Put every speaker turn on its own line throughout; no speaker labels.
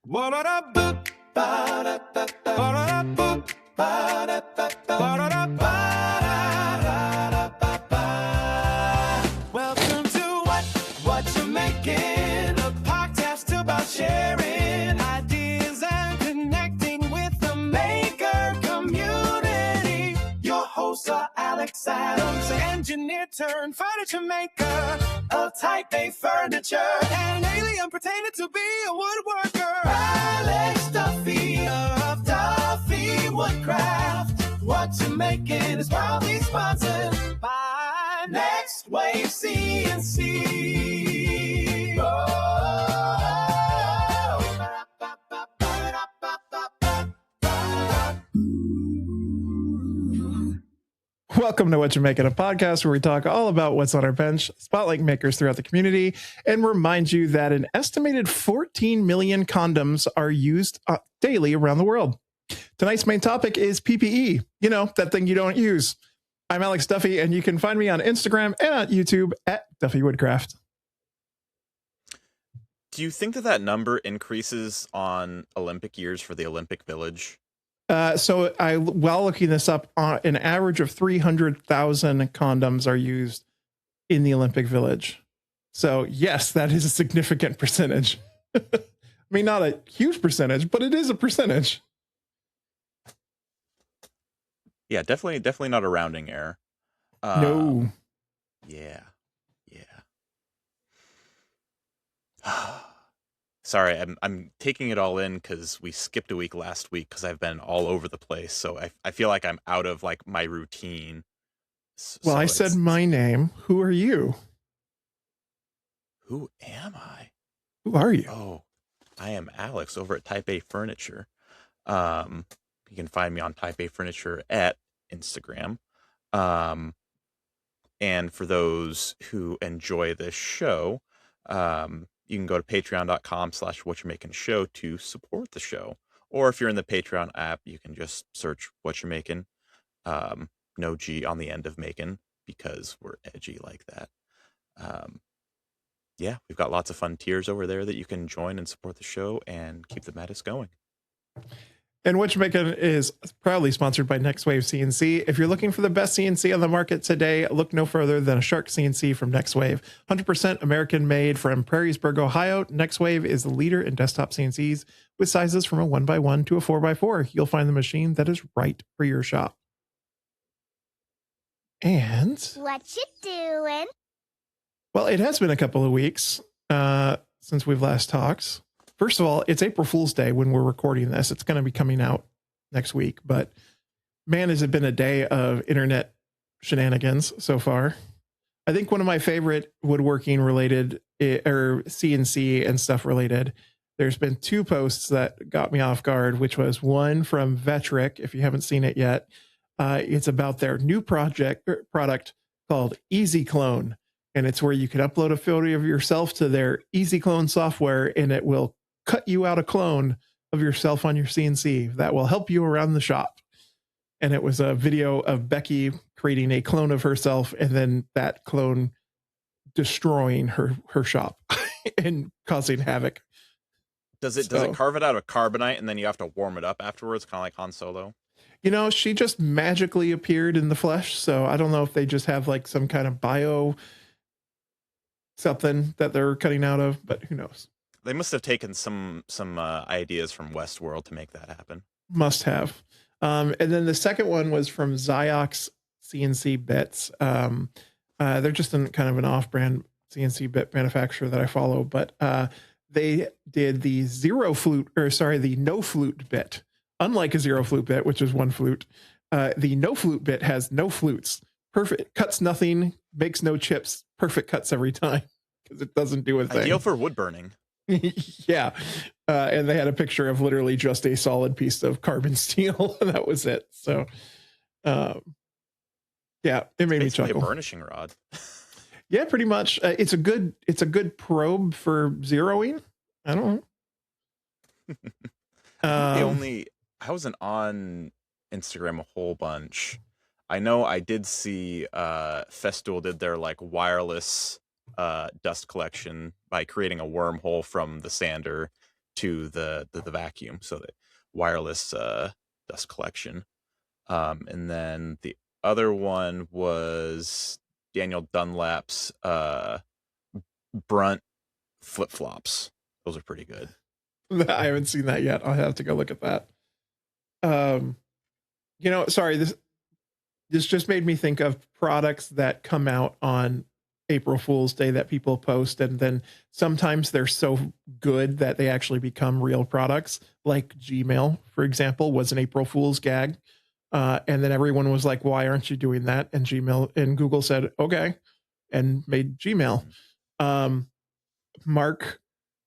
Welcome to What You Making, a podcast about sharing ideas and connecting with the maker community. Your hosts are Alex Adams, engineer turned furniture maker of Type A furniture, and an alien pretending to be a woodworker, Alex Duffey of Duffey Woodcraft. What You Making is proudly sponsored by Next Wave CNC.
Welcome to What You Making, a podcast where we talk all about what's on our bench, spotlight makers throughout the community, and remind you that an estimated 14 million condoms are used daily around the world. Tonight's main topic is PPE, you know, that thing you don't use. I'm Alex Duffey, and you can find me on Instagram and on YouTube at Duffey Woodcraft.
Do you think that number increases on Olympic years for the Olympic Village?
So while looking this up, an average of 300,000 condoms are used in the Olympic Village. So yes, that is a significant percentage. I mean, not a huge percentage, but it is a percentage.
Yeah, definitely not a rounding error.
No.
Yeah. Sorry, I'm taking it all in because we skipped a week last week because I've been all over the place. So I feel like I'm out of like my routine.
Well, I said my name. Who are you?
Who am I?
Who are you?
Oh, I am Alex over at Type A Furniture. You can find me on Type A Furniture at Instagram. And for those who enjoy this show, you can go to patreon.com/whatyourmakingshow to support the show. Or if you're in the Patreon app, you can just search What You're Making. No G on the end of making because we're edgy like that. Yeah, we've got lots of fun tiers over there that you can join and support the show and keep the madness going.
And What You Making is proudly sponsored by Next Wave CNC. If you're looking for the best CNC on the market today, look no further than a Shark CNC from Next Wave. 100% American made from Prairiesburg, Ohio. Next Wave is the leader in desktop CNCs with sizes from a 1x1 to a 4x4. You'll find the machine that is right for your shop. And
what you doing?
Well, it has been a couple of weeks since we've last talked. First of all, it's April Fool's Day when we're recording this. It's going to be coming out next week, but man, has it been a day of internet shenanigans so far. I think one of my favorite woodworking related or CNC and stuff related, there's been two posts that got me off guard, which was one from Vectric. If you haven't seen it yet, it's about their new product called Easy Clone. And it's where you can upload a photo of yourself to their Easy Clone software, and it will cut you out a clone of yourself on your CNC that will help you around the shop. And it was a video of Becky creating a clone of herself and then that clone destroying her shop and causing havoc.
Does it carve it out of carbonite and then you have to warm it up afterwards, kind of like Han Solo?
You know, she just magically appeared in the flesh. So I don't know if they just have like some kind of bio something that they're cutting out of, but who knows?
They must have taken some ideas from Westworld to make that happen.
Must have. And then the second one was from Ziox CNC Bits. They're just kind of an off-brand CNC bit manufacturer that I follow, but they did the the no flute bit. Unlike a zero flute bit, which is one flute, the no flute bit has no flutes. Perfect, cuts nothing, makes no chips. Perfect cuts every time because it doesn't do a thing.
Ideal for wood burning.
Yeah. And they had a picture of literally just a solid piece of carbon steel. And that was it. So, yeah, it made me chuckle.
A burnishing rod.
Yeah, pretty much. It's a good probe for zeroing. I don't know.
I wasn't on Instagram a whole bunch. I know I did see Festool did their like wireless dust collection by creating a wormhole from the sander to the vacuum, so that wireless dust collection. And then the other one was Daniel Dunlap's Brunt flip flops. Those are pretty good.
I haven't seen that yet. I'll have to go look at that. Sorry, this just made me think of products that come out on April Fool's Day that people post, and then sometimes they're so good that they actually become real products. Like Gmail, for example, was an April Fool's gag. And then everyone was like, why aren't you doing that? And Google said, okay, and made Gmail. Mark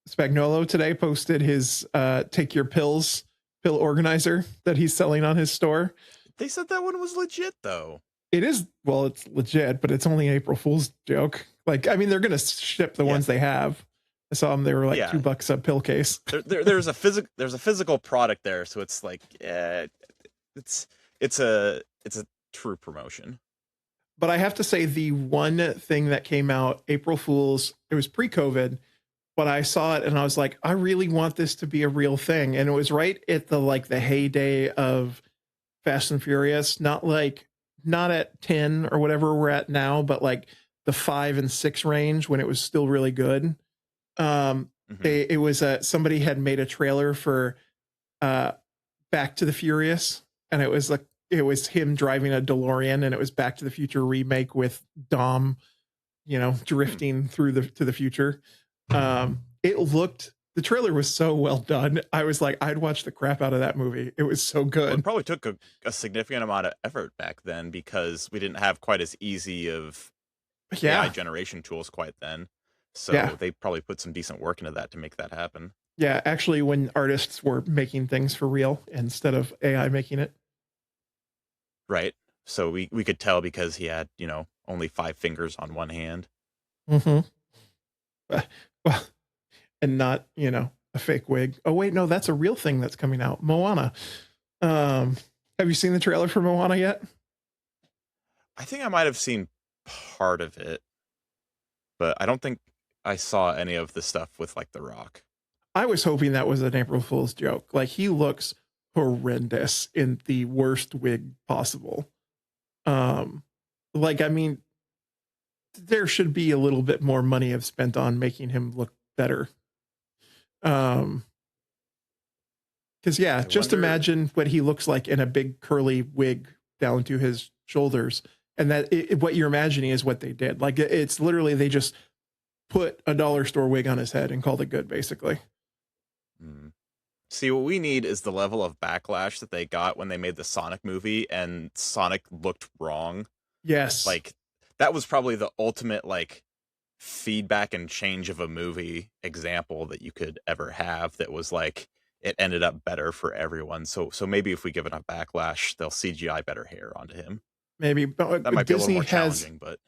Spagnolo today posted his take your pills pill organizer that he's selling on his store.
They said that one was legit, though.
It is. Well, it's legit, but it's only an April Fool's joke. Like, I mean, they're going to ship the ones they have. I saw them. They were like $2 a pill case.
There's a physical product there. So it's like, it's a true promotion.
But I have to say, the one thing that came out April Fool's, it was pre-COVID, but I saw it and I was like, I really want this to be a real thing. And it was right at the heyday of Fast and Furious, not at 10 or whatever we're at now, but like the 5 and 6 range when it was still really good. It was somebody had made a trailer for Back to the Furious, and it was him driving a DeLorean, and it was Back to the Future remake with Dom, drifting to the future. The trailer was so well done. I was like, I'd watch the crap out of that movie. It was so good.
Well, it probably took a significant amount of effort back then because we didn't have quite as easy of AI generation tools quite then. So they probably put some decent work into that to make that happen.
Yeah, actually, when artists were making things for real instead of AI making it.
Right. So we could tell because he had, only 5 fingers on one hand.
Mm-hmm. Well, and not, a fake wig. Oh, wait, no, that's a real thing that's coming out. Moana. Have you seen the trailer for Moana yet?
I think I might have seen part of it, but I don't think I saw any of the stuff with The Rock.
I was hoping that was an April Fool's joke. Like, he looks horrendous in the worst wig possible. I mean, there should be a little bit more money have spent on making him look better. Because imagine what he looks like in a big curly wig down to his shoulders, and what you're imagining is what they did. Like, it's literally they just put a dollar store wig on his head and called it good, basically.
See, what we need is the level of backlash that they got when they made the Sonic movie and Sonic looked wrong.
Yes.
That was probably the ultimate feedback and change of a movie example that you could ever have, that was it ended up better for everyone. So maybe if we give enough backlash, they'll CGI better hair onto him.
Maybe, but
that might
Disney
be a little more challenging, but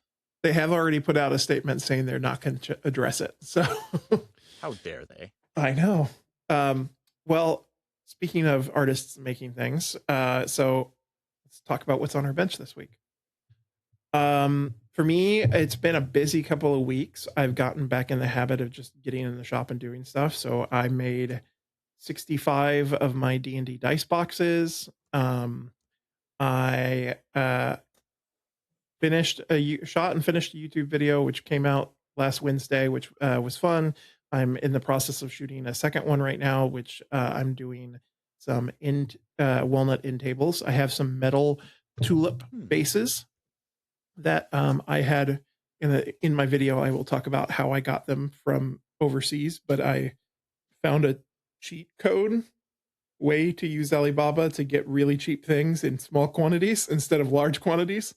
they have already put out a statement saying they're not going to address it. So
how dare they?
I know. Well, speaking of artists making things, so let's talk about what's on our bench this week. For me, it's been a busy couple of weeks. I've gotten back in the habit of just getting in the shop and doing stuff. So I made 65 of my D&D dice boxes. I finished a YouTube video, which came out last Wednesday, which was fun. I'm in the process of shooting a second one right now, which I'm doing some walnut end tables. I have some metal tulip bases that I had in my video. I will talk about how I got them from overseas, but I found a cheat code way to use Alibaba to get really cheap things in small quantities instead of large quantities.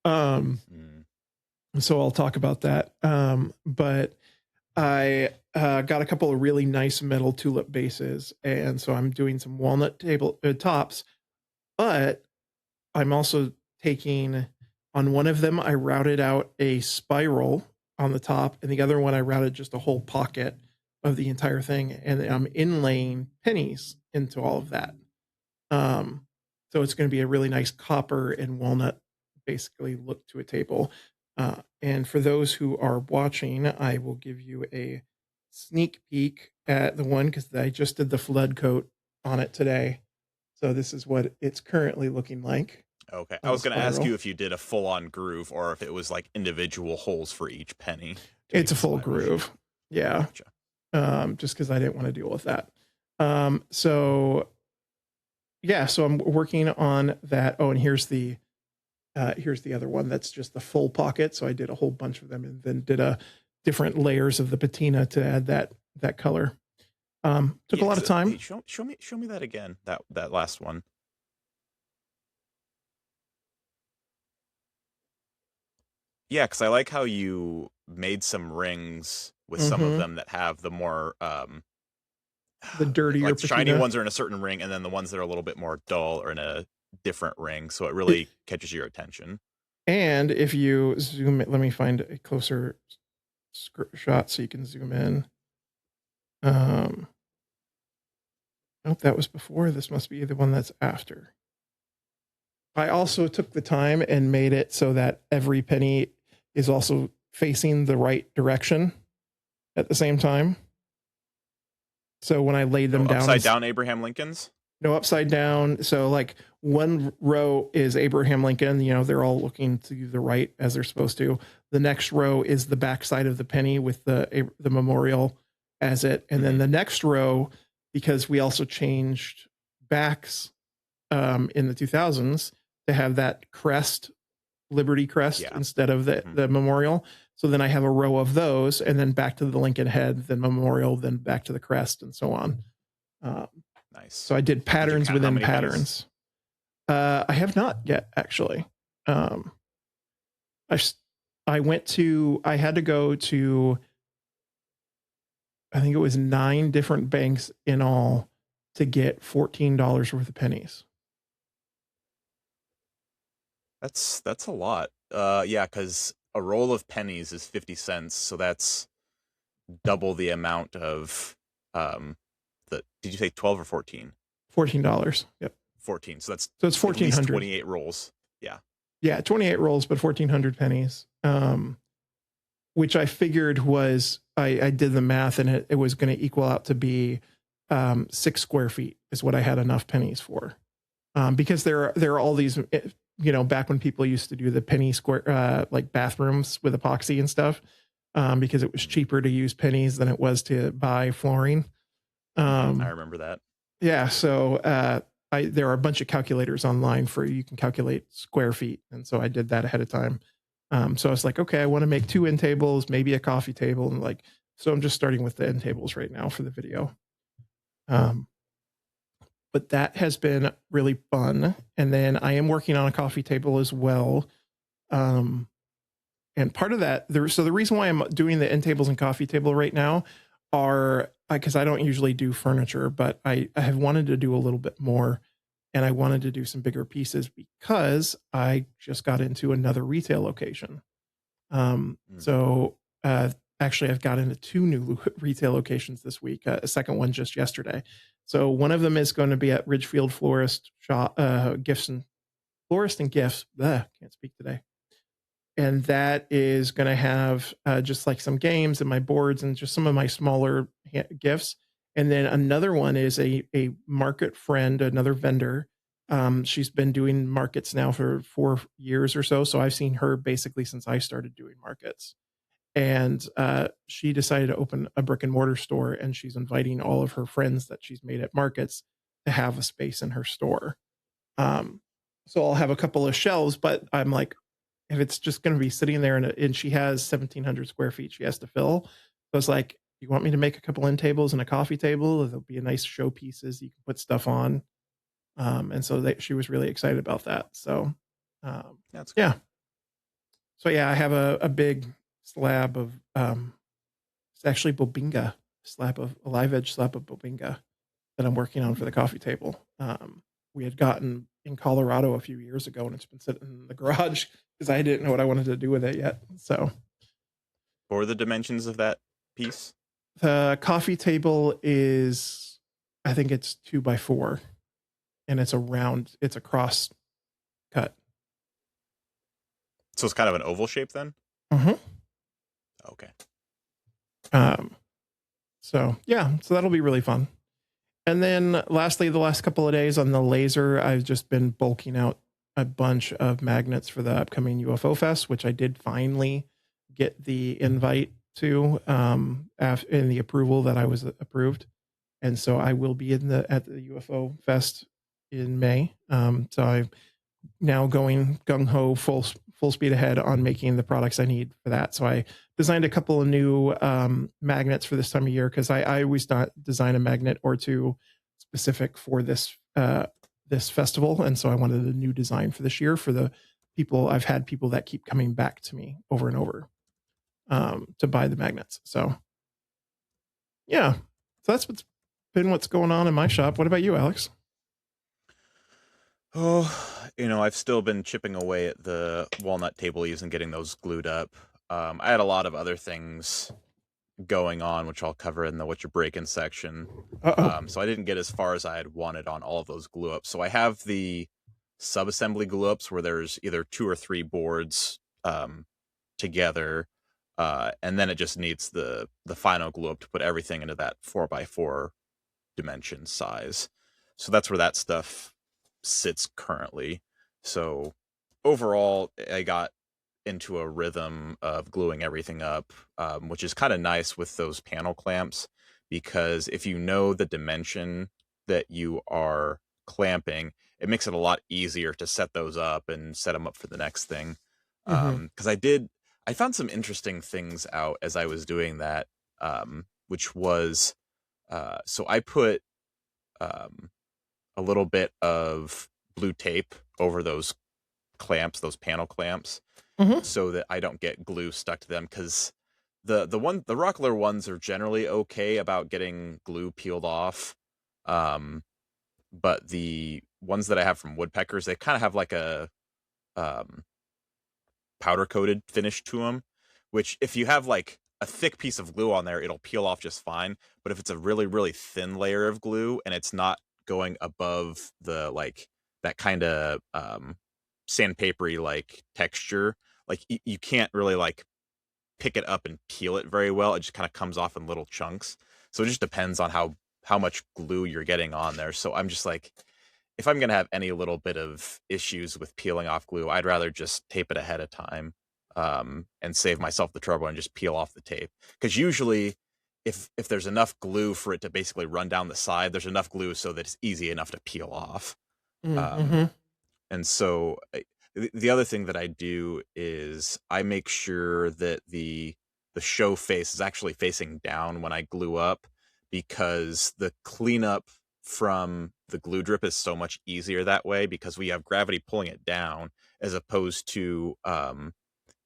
So I'll talk about that. But I got a couple of really nice metal tulip bases, and so I'm doing some walnut table tops, but I'm also taking, on one of them I routed out a spiral on the top, and the other one I routed just a whole pocket of the entire thing, and I'm inlaying pennies into all of that. So it's going to be a really nice copper and walnut basically look to a table. And for those who are watching, I will give you a sneak peek at the one because I just did the flood coat on it today. So this is what it's currently looking like.
Okay. I
on
was
the
going to ask
spiral.
you if you did a full-on groove or if it was like individual holes for each penny.
It's a full groove. Yeah.
Gotcha.
Just because I didn't want to deal with that. So yeah, so I'm working on that. Oh, and here's the other one that's just the full pocket. So I did a whole bunch of them and then did a different layers of the patina to add that color. Took a lot of time.
Hey, show me that again. That last one. Yeah, because I like how you made some rings with some of them that have the more
The dirtier
like shiny
patina.
ones are in a certain ring, and then the ones that are a little bit more dull are in a different ring, so it really catches your attention.
And if you zoom it, let me find a closer shot so you can zoom in. Oh, that was before. This must be the one that's after. I also took the time and made it so that every penny is also facing the right direction at the same time. So when I laid them down,
Upside down Abraham Lincolns?
No, upside down. So like one row is Abraham Lincoln, they're all looking to the right as they're supposed to. The next row is the backside of the penny with the memorial as it. And then the next row, because we also changed backs in the 2000s to have that crest, Liberty crest, instead of the memorial. So then I have a row of those and then back to the Lincoln head, then memorial, then back to the crest and so on.
Nice.
So I did patterns within patterns. I have not yet, actually. I had to go to, I think it was 9 different banks in all to get $14 worth of pennies.
That's a lot. Yeah, because a roll of pennies is 50 cents, so that's double the amount of did you say 12 or 14?
$14. Yep.
14. So it's
1,400.
28 rolls. Yeah.
Yeah, 28 rolls, but 1,400 pennies. Which I figured was I did the math and it was going to equal out to be 6 square feet is what I had enough pennies for. Because there are all these, back when people used to do the penny square like bathrooms with epoxy and stuff, because it was cheaper to use pennies than it was to buy flooring.
I remember that.
Yeah, so there are a bunch of calculators online for you can calculate square feet, and so I did that ahead of time. So I was like, okay, I want to make 2 end tables, maybe a coffee table, and so I'm just starting with the end tables right now for the video. But that has been really fun, and then I am working on a coffee table as well. And part of that, so the reason why I'm doing the end tables and coffee table right now are because I don't usually do furniture, but I have wanted to do a little bit more, and I wanted to do some bigger pieces because I just got into another retail location. So actually I've got into 2 new retail locations this week, a second one just yesterday. So one of them is going to be at Ridgefield Florist Shop, Florist and Gifts. Can't speak today. And that is going to have just like some games and my boards and just some of my smaller gifts. And then another one is a market friend, another vendor. She's been doing markets now for 4 years or so. So I've seen her basically since I started doing markets. And she decided to open a brick and mortar store, and she's inviting all of her friends that she's made at markets to have a space in her store. So I'll have a couple of shelves, but I'm like, if it's just going to be sitting there and she has 1,700 square feet she has to fill. So I was like, you want me to make a couple end tables and a coffee table? There'll be a nice showpieces you can put stuff on. And so she was really excited about that. So
That's cool.
yeah. So yeah, I have a big slab of it's actually bobinga, a live edge slab of bobinga that I'm working on for the coffee table. We had gotten in Colorado a few years ago, and it's been sitting in the garage because I didn't know what I wanted to do with it yet. So,
for the dimensions of that piece,
the coffee table is, I think it's 2x4, and it's a cross cut.
So it's kind of an oval shape then.
Mm-hmm.
Okay.
So yeah, so that'll be really fun. And then lastly, the last couple of days on the laser, I've just been bulking out a bunch of magnets for the upcoming UFO Fest, which I did finally get the invite to in the approval that I was approved. And so I will be at the UFO Fest in May. So I'm now going gung ho, full speed ahead on making the products I need for that. So I designed a couple of new magnets for this time of year, because I always not design a magnet or two specific for this this festival, and so I wanted a new design for this year for the people. I've had people that keep coming back to me over and over to buy the magnets. So yeah, so that's what's going on in my shop. What about you, Alex?
Oh, I've still been chipping away at the walnut table leaves and getting those glued up. I had a lot of other things going on, which I'll cover in the what you're breaking section. So I didn't get as far as I had wanted on all of those glue ups. So I have the sub-assembly glue ups where there's either 2 or 3 boards together, and then it just needs the final glue up to put everything into that 4x4 dimension size. So that's where that stuff sits currently. So overall, I got into a rhythm of gluing everything up, which is kind of nice with those panel clamps, because if you know the dimension that you are clamping, it makes it a lot easier to set those up and set them up for the next thing. Because I found some interesting things out as I was doing that, which was, so I put a little bit of blue tape over those clamps, those panel clamps, so that I don't get glue stuck to them, because the Rockler ones are generally okay about getting glue peeled off, but the ones that I have from woodpeckers, they kind of have like a powder coated finish to them, which if you have like a thick piece of glue on there, it'll peel off just fine. But if it's a really, really thin layer of glue and it's not going above the like that kind of sandpapery like texture, like you can't really like pick it up and peel it very well. It just kind of comes off in little chunks. So it just depends on how much glue you're getting on there. So I'm just like, if I'm going to have any little bit of issues with peeling off glue, I'd rather just tape it ahead of time, and save myself the trouble and just peel off the tape. Because usually if there's enough glue for it to basically run down the side, there's enough glue so that it's easy enough to peel off. And so the other thing that I do is I make sure that the show face is actually facing down when I glue up, because the cleanup from the glue drip is so much easier that way, because we have gravity pulling it down, as opposed to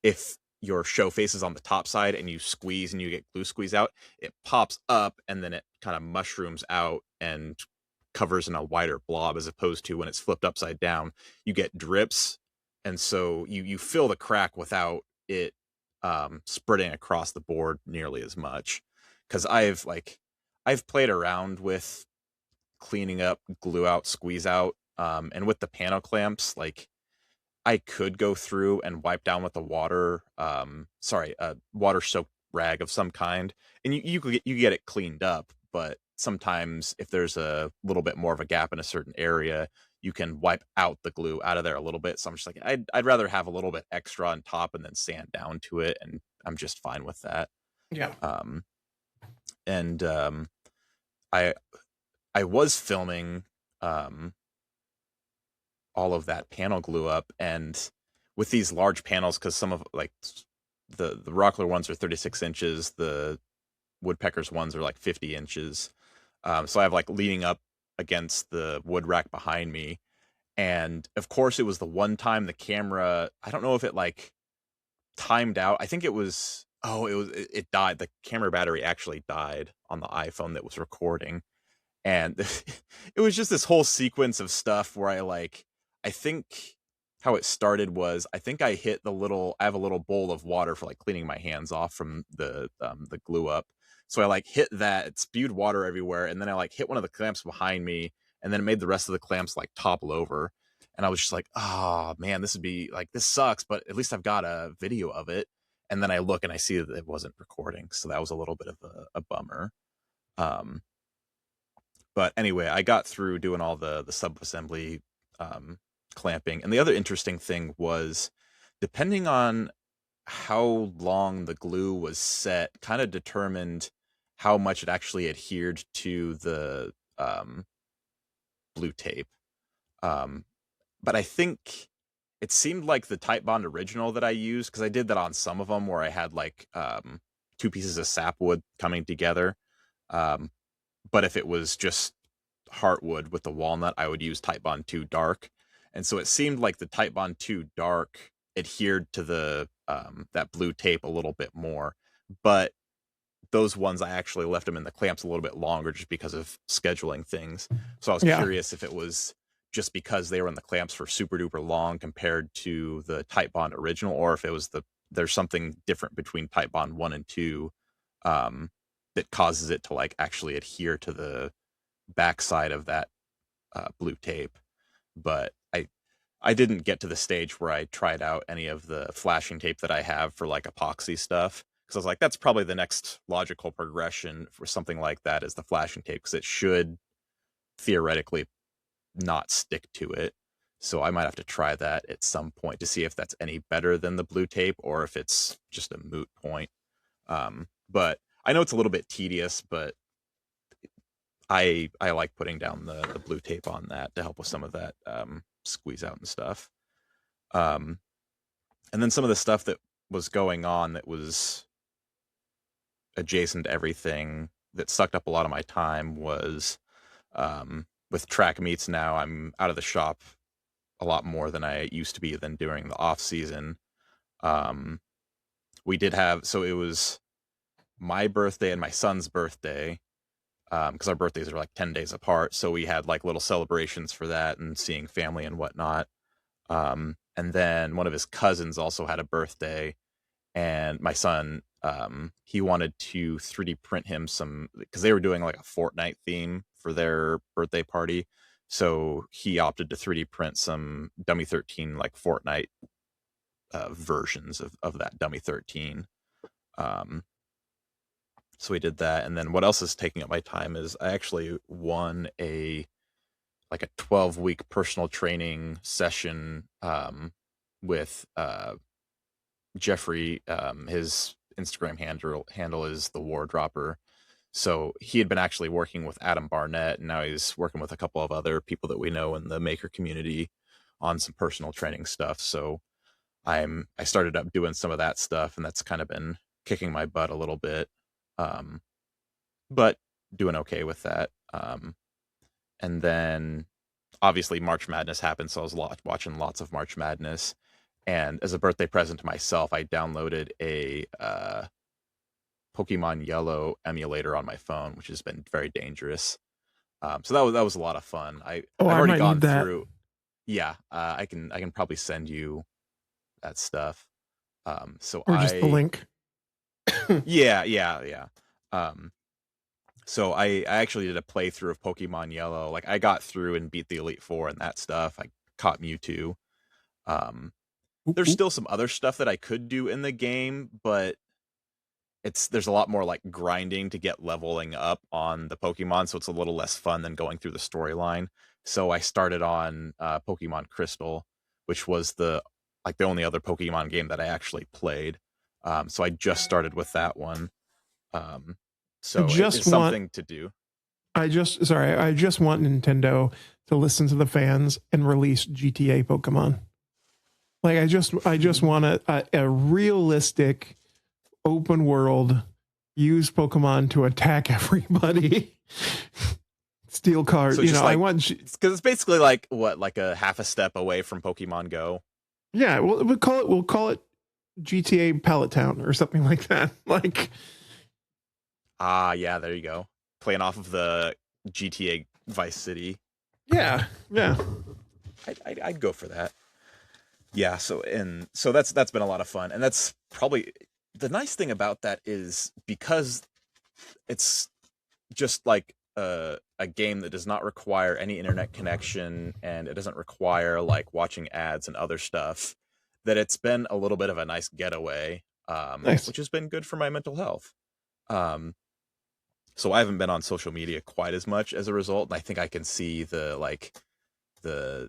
if your show face is on the top side and you squeeze and you get glue squeeze out, it pops up and then it kind of mushrooms out and covers in a wider blob, as opposed to when it's flipped upside down, you get drips. And so you fill the crack without it spreading across the board nearly as much. Because I've played around with cleaning up, glue out, squeeze out, and with the panel clamps, like I could go through and wipe down with a water soaked rag of some kind, and you get it cleaned up. But sometimes if there's a little bit more of a gap in a certain area, you can wipe out the glue out of there a little bit. So I'm just like, I'd rather have a little bit extra on top and then sand down to it, and I'm just fine with that.
Yeah.
And I was filming all of that panel glue up, and with these large panels, because some of like the Rockler ones are 36 inches, the Woodpeckers ones are like 50 inches. So I have like leaning up against the wood rack behind me. And of course it was the one time the camera, I don't know if it like timed out. I think it died. The camera battery actually died on the iPhone that was recording. And it was just this whole sequence of stuff where I think how it started was, I think I hit I have a little bowl of water for like cleaning my hands off from the glue up. So I like hit that, it spewed water everywhere. And then I like hit one of the clamps behind me, and then it made the rest of the clamps like topple over. And I was just like, oh man, this sucks, but at least I've got a video of it. And then I look and I see that it wasn't recording. So that was a little bit of a bummer. Um, but anyway, I got through doing all the sub-assembly clamping. And the other interesting thing was, depending on how long the glue was set, kind of determined how much it actually adhered to the blue tape. But I think it seemed like the Type Bond original that I used, because I did that on some of them where I had like 2 pieces of sapwood coming together. But if it was just heartwood with the walnut, I would use Type Bond 2 Dark. And so it seemed like the Type Bond 2 Dark adhered to the that blue tape a little bit more. But those ones, I actually left them in the clamps a little bit longer just because of scheduling things. So I was curious if it was just because they were in the clamps for super duper long compared to the Type Bond original, or if it was there's something different between Type Bond 1 and 2 that causes it to like actually adhere to the backside of that blue tape. But I didn't get to the stage where I tried out any of the flashing tape that I have for like epoxy stuff, because I was like, that's probably the next logical progression for something like that, is the flashing tape, because it should theoretically not stick to it. So I might have to try that at some point to see if that's any better than the blue tape or if it's just a moot point. But I know it's a little bit tedious, but I like putting down the blue tape on that to help with some of that squeeze out and stuff. And then some of the stuff that was going on that was adjacent to everything that sucked up a lot of my time was with track meets. Now I'm out of the shop a lot more than I used to be than during the off season. We did have, so it was my birthday and my son's birthday, because our birthdays are like 10 days apart. So we had like little celebrations for that and seeing family and whatnot. And then one of his cousins also had a birthday, and my son, he wanted to 3D print him some, because they were doing like a Fortnite theme for their birthday party. So he opted to 3D print some Dummy 13 like Fortnite versions of that Dummy 13. So we did that. And then what else is taking up my time is I actually won a 12-week personal training session with Jeffrey. His Instagram handle is the War Dropper. So he had been actually working with Adam Barnett, and now he's working with a couple of other people that we know in the maker community on some personal training stuff. So I started up doing some of that stuff, and that's kind of been kicking my butt a little bit. But doing okay with that. And then obviously March Madness happened, so I was watching lots of March Madness. And as a birthday present to myself, I downloaded a Pokemon Yellow emulator on my phone, which has been very dangerous. So that was a lot of fun. I've already gone through. Yeah, I can probably send you that stuff. So
or just the link.
Yeah. So I actually did a playthrough of Pokemon Yellow. Like I got through and beat the Elite Four and that stuff. I caught Mewtwo. There's still some other stuff that I could do in the game, but there's a lot more like grinding to get leveling up on the Pokemon, so it's a little less fun than going through the storyline. So I started on Pokemon Crystal, which was the only other Pokemon game that I actually played. So I just started with that one. So it's something to do.
I just want Nintendo to listen to the fans and release GTA Pokemon. Like I just want a realistic open world, use Pokemon to attack everybody. Steal cards,
so I want, because it's basically like a half a step away from Pokemon Go.
Yeah, we'll call it GTA Pallet Town or something like that. Like,
yeah, there you go. Playing off of the GTA Vice City.
Yeah.
I'd go for that. Yeah, so that's been a lot of fun, and that's probably the nice thing about that is because it's just like a game that does not require any internet connection, and it doesn't require like watching ads and other stuff, that it's been a little bit of a nice getaway, nice. Which has been good for my mental health. So I haven't been on social media quite as much as a result, and I think I can see the like the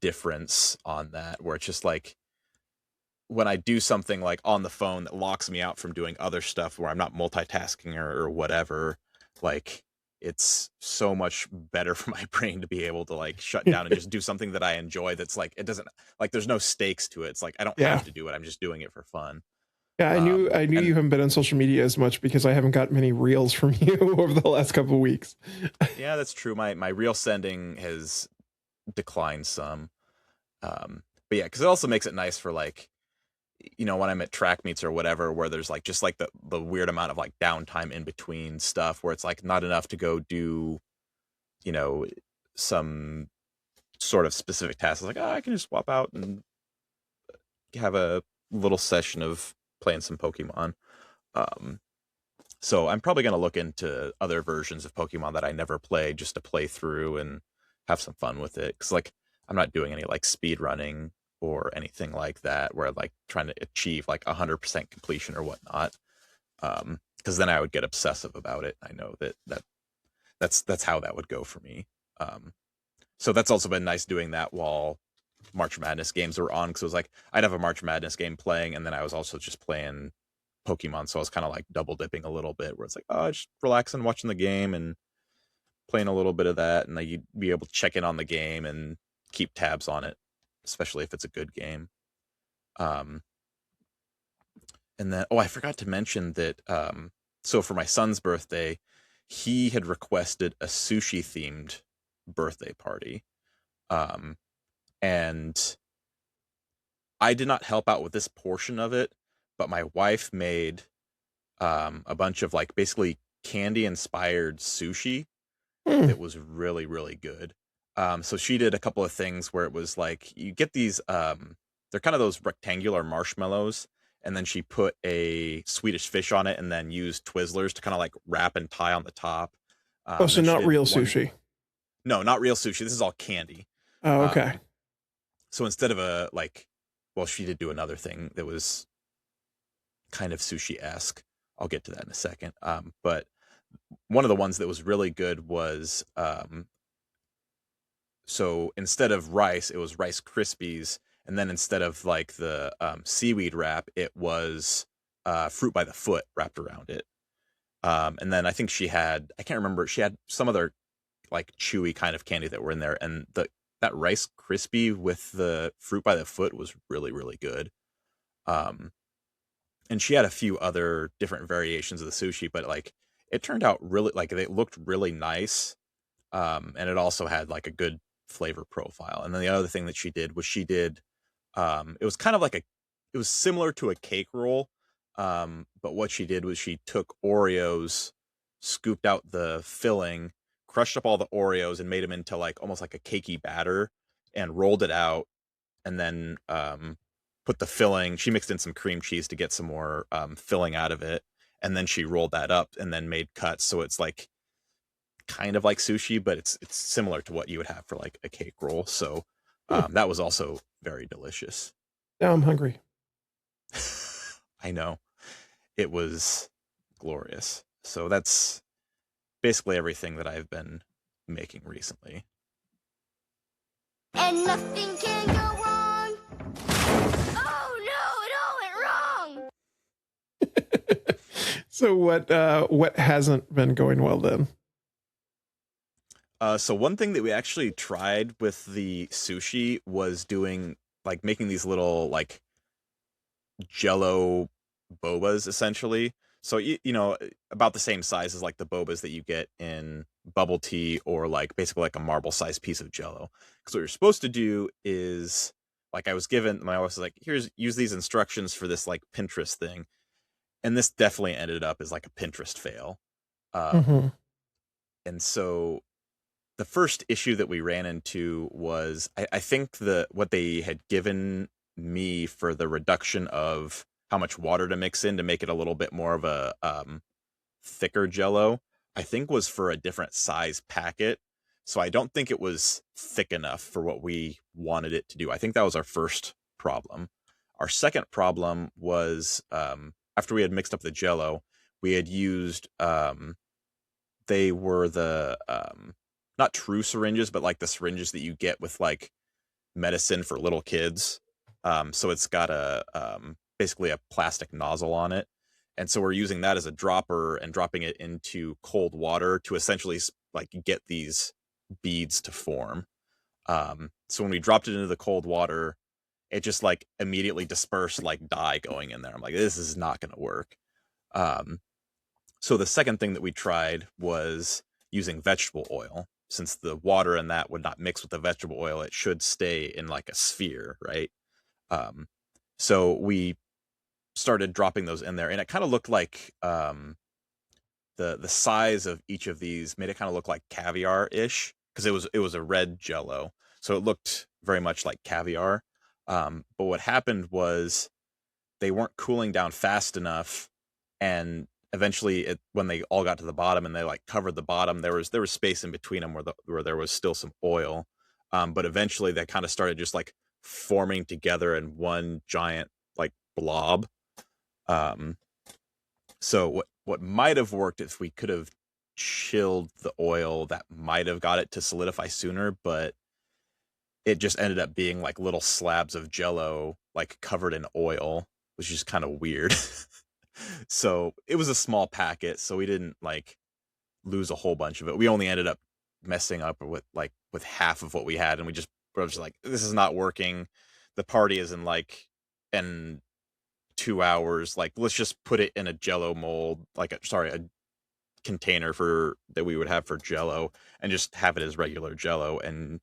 difference on that, where it's just like when I do something like on the phone that locks me out from doing other stuff where I'm not multitasking or whatever, like it's so much better for my brain to be able to like shut down and just do something that I enjoy. That's like, it doesn't like, there's no stakes to it. It's like, I don't
Yeah.
have to do it. I'm just doing it for fun.
Yeah, I knew
And
you haven't been on social media as much because I haven't got many reels from you over the last couple of weeks.
yeah, that's true. My reel sending has declined some. But yeah, because it also makes it nice for like, you know, when I'm at track meets or whatever, where there's like just like the weird amount of like downtime in between stuff where it's like not enough to go do, you know, some sort of specific task. It's like, oh, I can just swap out and have a little session of playing some Pokemon. So I'm probably going to look into other versions of Pokemon that I never played just to play through and have some fun with it. Cause like, I'm not doing any like speed running or anything like that where like trying to achieve like 100% completion or whatnot. Cause then I would get obsessive about it. I know that's how that would go for me. So that's also been nice doing that while March Madness games were on. Cause it was like, I'd have a March Madness game playing and then I was also just playing Pokemon. So I was kind of like double dipping a little bit where it's like, oh, just relaxing, watching the game and playing a little bit of that. And then you'd be able to check in on the game and keep tabs on it, especially if it's a good game. And then, oh, I forgot to mention that. So for my son's birthday, he had requested a sushi themed birthday party. And I did not help out with this portion of it, but my wife made a bunch of like basically candy inspired sushi. It was really, really good. So she did a couple of things where it was like you get these they're kind of those rectangular marshmallows, and then she put a Swedish fish on it and then used Twizzlers to kind of like wrap and tie on the top.
So not real sushi.
No, not real sushi. This is all candy.
Oh, okay.
So instead of a like, well, she did do another thing that was kind of sushi-esque. I'll get to that in a second. But one of the ones that was really good was so instead of rice, it was Rice Krispies, and then instead of like the seaweed wrap, it was fruit by the foot wrapped around it. And then I think she had, I can't remember, she had some other like chewy kind of candy that were in there, and that Rice Krispie with the fruit by the foot was really, really good. And she had a few other different variations of the sushi, but like it turned out really like they looked really nice. And it also had like a good flavor profile. And then the other thing that she did was it was kind of like it was similar to a cake roll. But what she did was she took Oreos, scooped out the filling, crushed up all the Oreos and made them into like almost like a cakey batter and rolled it out. And then, put the filling, she mixed in some cream cheese to get some more, filling out of it. And then she rolled that up and then made cuts. So it's like kind of like sushi, but it's similar to what you would have for like a cake roll. So that was also very delicious.
Now I'm hungry.
I know. It was glorious. So that's basically everything that I've been making recently.
And nothing can go wrong. Oh no, it all went wrong.
So what hasn't been going well then?
So one thing that we actually tried with the sushi was doing like making these little like Jello bobas essentially. So you know, about the same size as like the bobas that you get in bubble tea, or like basically like a marble sized piece of Jello. Because what you're supposed to do is like my wife was like, use these instructions for this like Pinterest thing, and this definitely ended up as like a Pinterest fail. And so the first issue that we ran into was I think what they had given me for the reduction of how much water to mix in to make it a little bit more of a thicker Jello, I think was for a different size packet. So I don't think it was thick enough for what we wanted it to do. I think that was our first problem. Our second problem was after we had mixed up the Jello, we had used they were the not true syringes, but like the syringes that you get with like medicine for little kids. So it's got a basically a plastic nozzle on it, and so we're using that as a dropper and dropping it into cold water to essentially like get these beads to form. So when we dropped it into the cold water, it just like immediately dispersed like dye going in there. I'm like, this is not going to work. So the second thing that we tried was using vegetable oil. Since the water in that would not mix with the vegetable oil, it should stay in like a sphere, right? So we started dropping those in there, and it kind of looked like the size of each of these made it kind of look like caviar-ish, because it was a red jello, so it looked very much like caviar. But what happened was they weren't cooling down fast enough, and eventually when they all got to the bottom and they like covered the bottom, there was space in between them where there was still some oil. But eventually they kind of started just like forming together in one giant like blob. So what might have worked if we could have chilled the oil, that might have got it to solidify sooner, but it just ended up being like little slabs of jello like covered in oil, which is kind of weird. So it was a small packet, so we didn't like lose a whole bunch of it. We only ended up messing up with half of what we had, and we were just like, this is not working. The party is in 2 hours. Like, let's just put it in a jello mold, like a container that we would have for jello, and just have it as regular jello and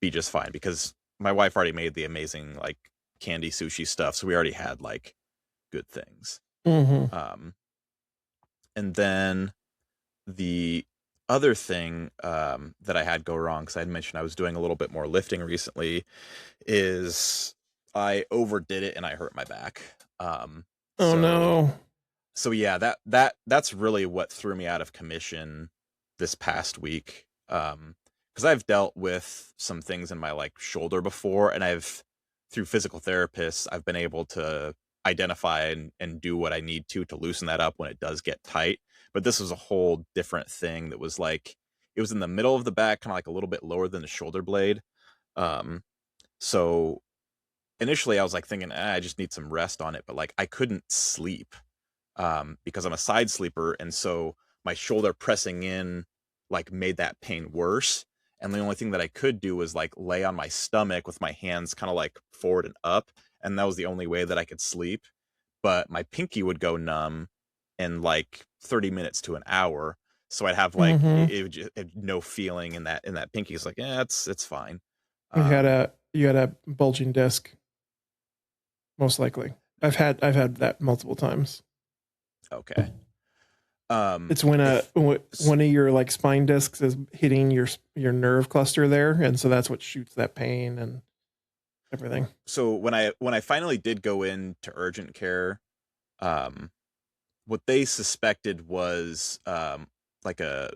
be just fine, because my wife already made the amazing like candy sushi stuff, so we already had like good things.
Mm-hmm.
And then the other thing that I had go wrong, because I had mentioned I was doing a little bit more lifting recently, is I overdid it and I hurt my back.
No.
So yeah, that's really what threw me out of commission this past week. Because I've dealt with some things in my like shoulder before, and through physical therapists, I've been able to identify and do what I need to loosen that up when it does get tight. But this was a whole different thing that was like, it was in the middle of the back, kind of like a little bit lower than the shoulder blade. So initially I was like thinking, I just need some rest on it, but like I couldn't sleep because I'm a side sleeper, and so my shoulder pressing in like made that pain worse. And the only thing that I could do was like lay on my stomach with my hands kind of like forward and up, and that was the only way that I could sleep. But my pinky would go numb in like 30 minutes to an hour, so I'd have like it no feeling in that pinky. It's like, yeah, it's fine.
You had a bulging disc, most likely. I've had that multiple times.
Okay.
It's when one of your like spine discs is hitting your nerve cluster there, and so that's what shoots that pain and everything.
So when I finally did go into urgent care, what they suspected was like a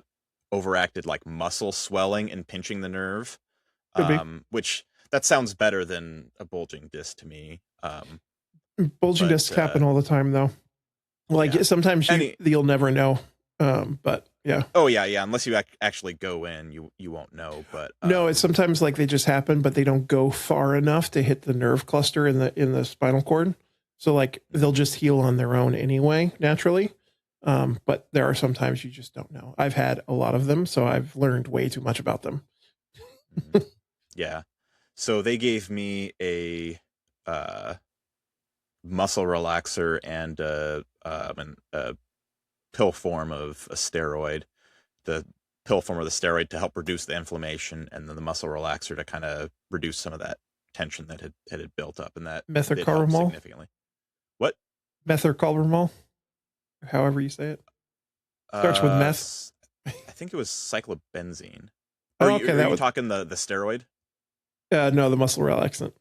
overacted like muscle swelling and pinching the nerve, which that sounds better than a bulging disc to me.
Bulging discs happen all the time, though. Like sometimes you'll never know. But yeah.
Oh yeah. Unless you actually go in, you won't know. But
no, it's sometimes like they just happen, but they don't go far enough to hit the nerve cluster in the spinal cord. So like they'll just heal on their own anyway, naturally. But there are sometimes you just don't know. I've had a lot of them, so I've learned way too much about them.
Yeah. So they gave me a muscle relaxer and a pill form of a steroid. The pill form of the steroid to help reduce the inflammation, and then the muscle relaxer to kind of reduce some of that tension that had built up, and that
Methocarbamol
significantly. What?
Methocarbamol, however you say it. Starts with meth.
I think it was cyclobenzene.
Oh, okay.
Are you talking the steroid?
No, the muscle relaxant.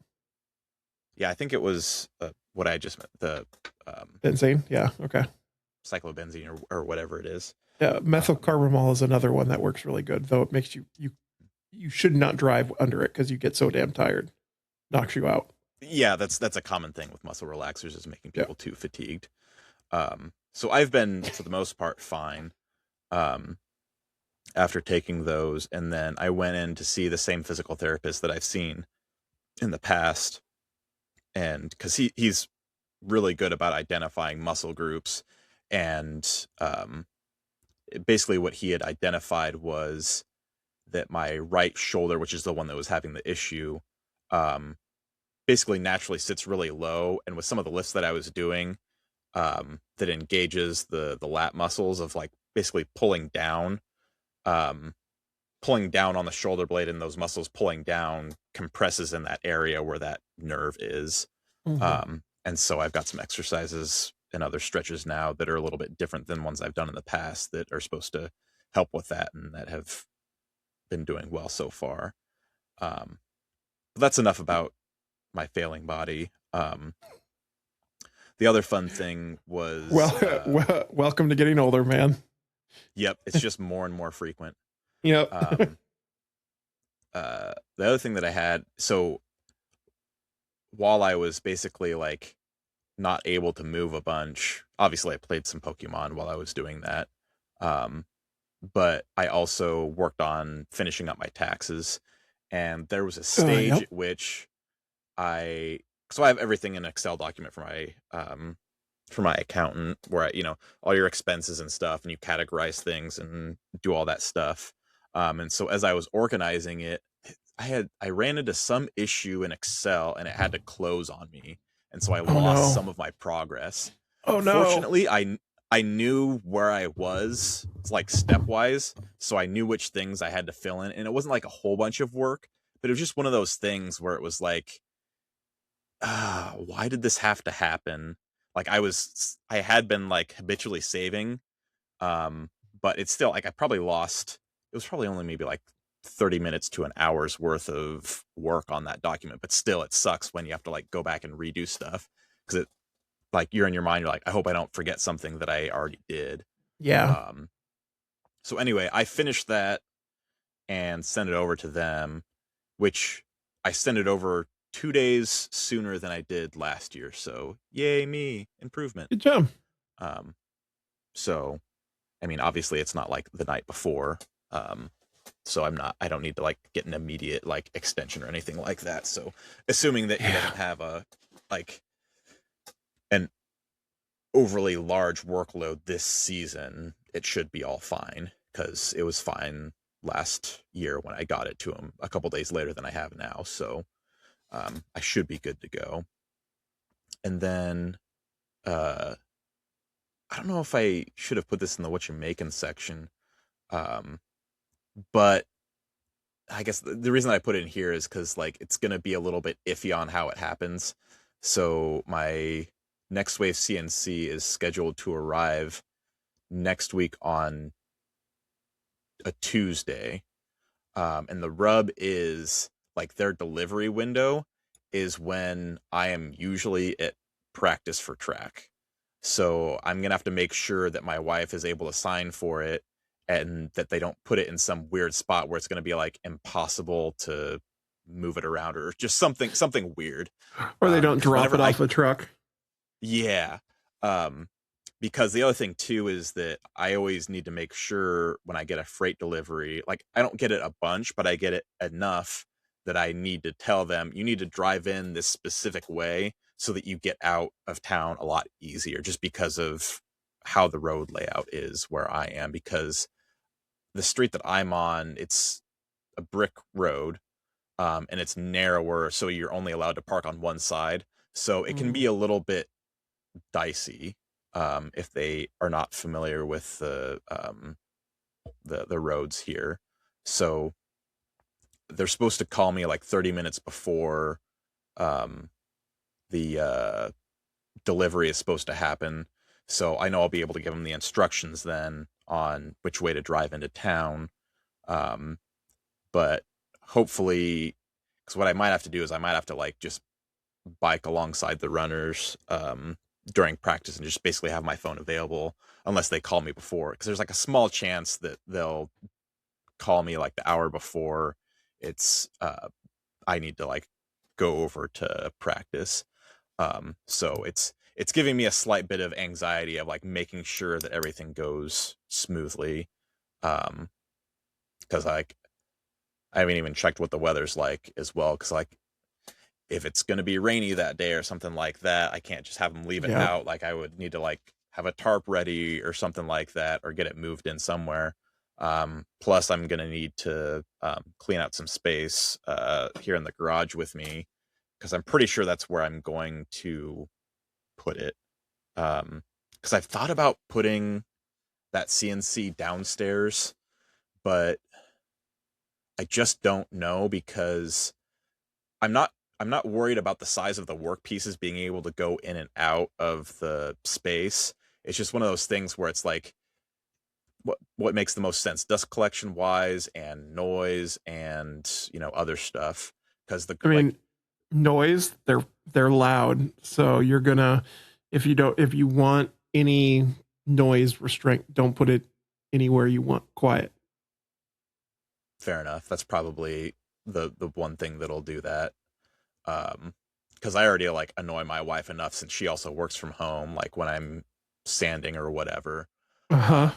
Yeah, I think it was what I just meant, the
benzene. Yeah, okay.
Cyclobenzene or whatever it is.
Yeah, methocarbamol is another one that works really good, though it makes you should not drive under it because you get so damn tired. Knocks you out.
Yeah, that's a common thing with muscle relaxers, is making people too fatigued. So I've been, for the most part, fine after taking those. And then I went in to see the same physical therapist that I've seen in the past. And because he's really good about identifying muscle groups. And basically what he had identified was that my right shoulder, which is the one that was having the issue, basically naturally sits really low. And with some of the lifts that I was doing, that engages the lat muscles of like basically pulling down on the shoulder blade, and those muscles pulling down compresses in that area where that nerve is. And so I've got some exercises and other stretches now that are a little bit different than ones I've done in the past that are supposed to help with that, and that have been doing well so far. But that's enough about my failing body. The other fun thing was
welcome to getting older, man.
Yep, it's just more and more frequent.
Yep.
The other thing that I had, so while I was basically like not able to move a bunch, obviously I played some Pokemon while I was doing that. But I also worked on finishing up my taxes, and there was a stage at which so I have everything in an Excel document for my accountant, where all your expenses and stuff, and you categorize things and do all that stuff. And so as I was organizing it, I ran into some issue in Excel, and it had to close on me, and so I lost some of my progress.
Oh no!
Fortunately, I knew where I was, like stepwise, so I knew which things I had to fill in, and it wasn't like a whole bunch of work, but it was just one of those things where it was like, why did this have to happen? Like I had been like habitually saving, but it's still like it was probably only maybe like 30 minutes to an hour's worth of work on that document, but still it sucks when you have to like go back and redo stuff, because it, like, you're in your mind, you're like, I hope I don't forget something that I already did.
Yeah.
So anyway, I finished that and sent it over to them, which I sent it over 2 days sooner than I did last year. So yay me, improvement.
Good job.
So, I mean, obviously it's not like the night before. So I don't need to like get an immediate like extension or anything like that. So assuming that he doesn't have an overly large workload this season, it should be all fine, because it was fine last year when I got it to him a couple days later than I have now. So I should be good to go. And then I don't know if I should have put this in the what you're making section, but I guess the reason I put it in here is because like it's going to be a little bit iffy on how it happens. So my next wave CNC is scheduled to arrive next week on a Tuesday. And the rub is like their delivery window is when I am usually at practice for track. So I'm going to have to make sure that my wife is able to sign for it, and that they don't put it in some weird spot where it's going to be like impossible to move it around, or just something weird.
Or they don't drop it off the truck.
Yeah. Because the other thing too is that I always need to make sure when I get a freight delivery, like I don't get it a bunch, but I get it enough that I need to tell them, you need to drive in this specific way so that you get out of town a lot easier, just because of how the road layout is where I am. Because the street that I'm on, it's a brick road, and it's narrower, so you're only allowed to park on one side. So it can be a little bit dicey if they are not familiar with the roads here. So they're supposed to call me like 30 minutes before the delivery is supposed to happen. So I know I'll be able to give them the instructions then on which way to drive into town. But hopefully, because what I might have to do is I might have to like just bike alongside the runners during practice and just basically have my phone available unless they call me before. Because there's like a small chance that they'll call me like the hour before it's I need to like go over to practice. So it's it's giving me a slight bit of anxiety of like making sure that everything goes smoothly. Because like I haven't even checked what the weather's like as well. Because like if it's going to be rainy that day or something like that, I can't just have them leave it
Yeah.
out. Like I would need to like have a tarp ready or something like that, or get it moved in somewhere. Plus I'm going to need to clean out some space here in the garage with me, because I'm pretty sure that's where I'm going to put it. Because I've thought about putting that CNC downstairs, but I just don't know, because I'm not worried about the size of the work pieces being able to go in and out of the space. It's just one of those things where it's like what makes the most sense dust collection wise and noise and other stuff. Because
I mean, noise, they're loud. So you're gonna, if you want any noise restraint, don't put it anywhere you want quiet.
fair enough. That's probably the one thing that'll do that. Because I already like annoy my wife enough since she also works from home, like when I'm sanding or whatever.
Uh-huh.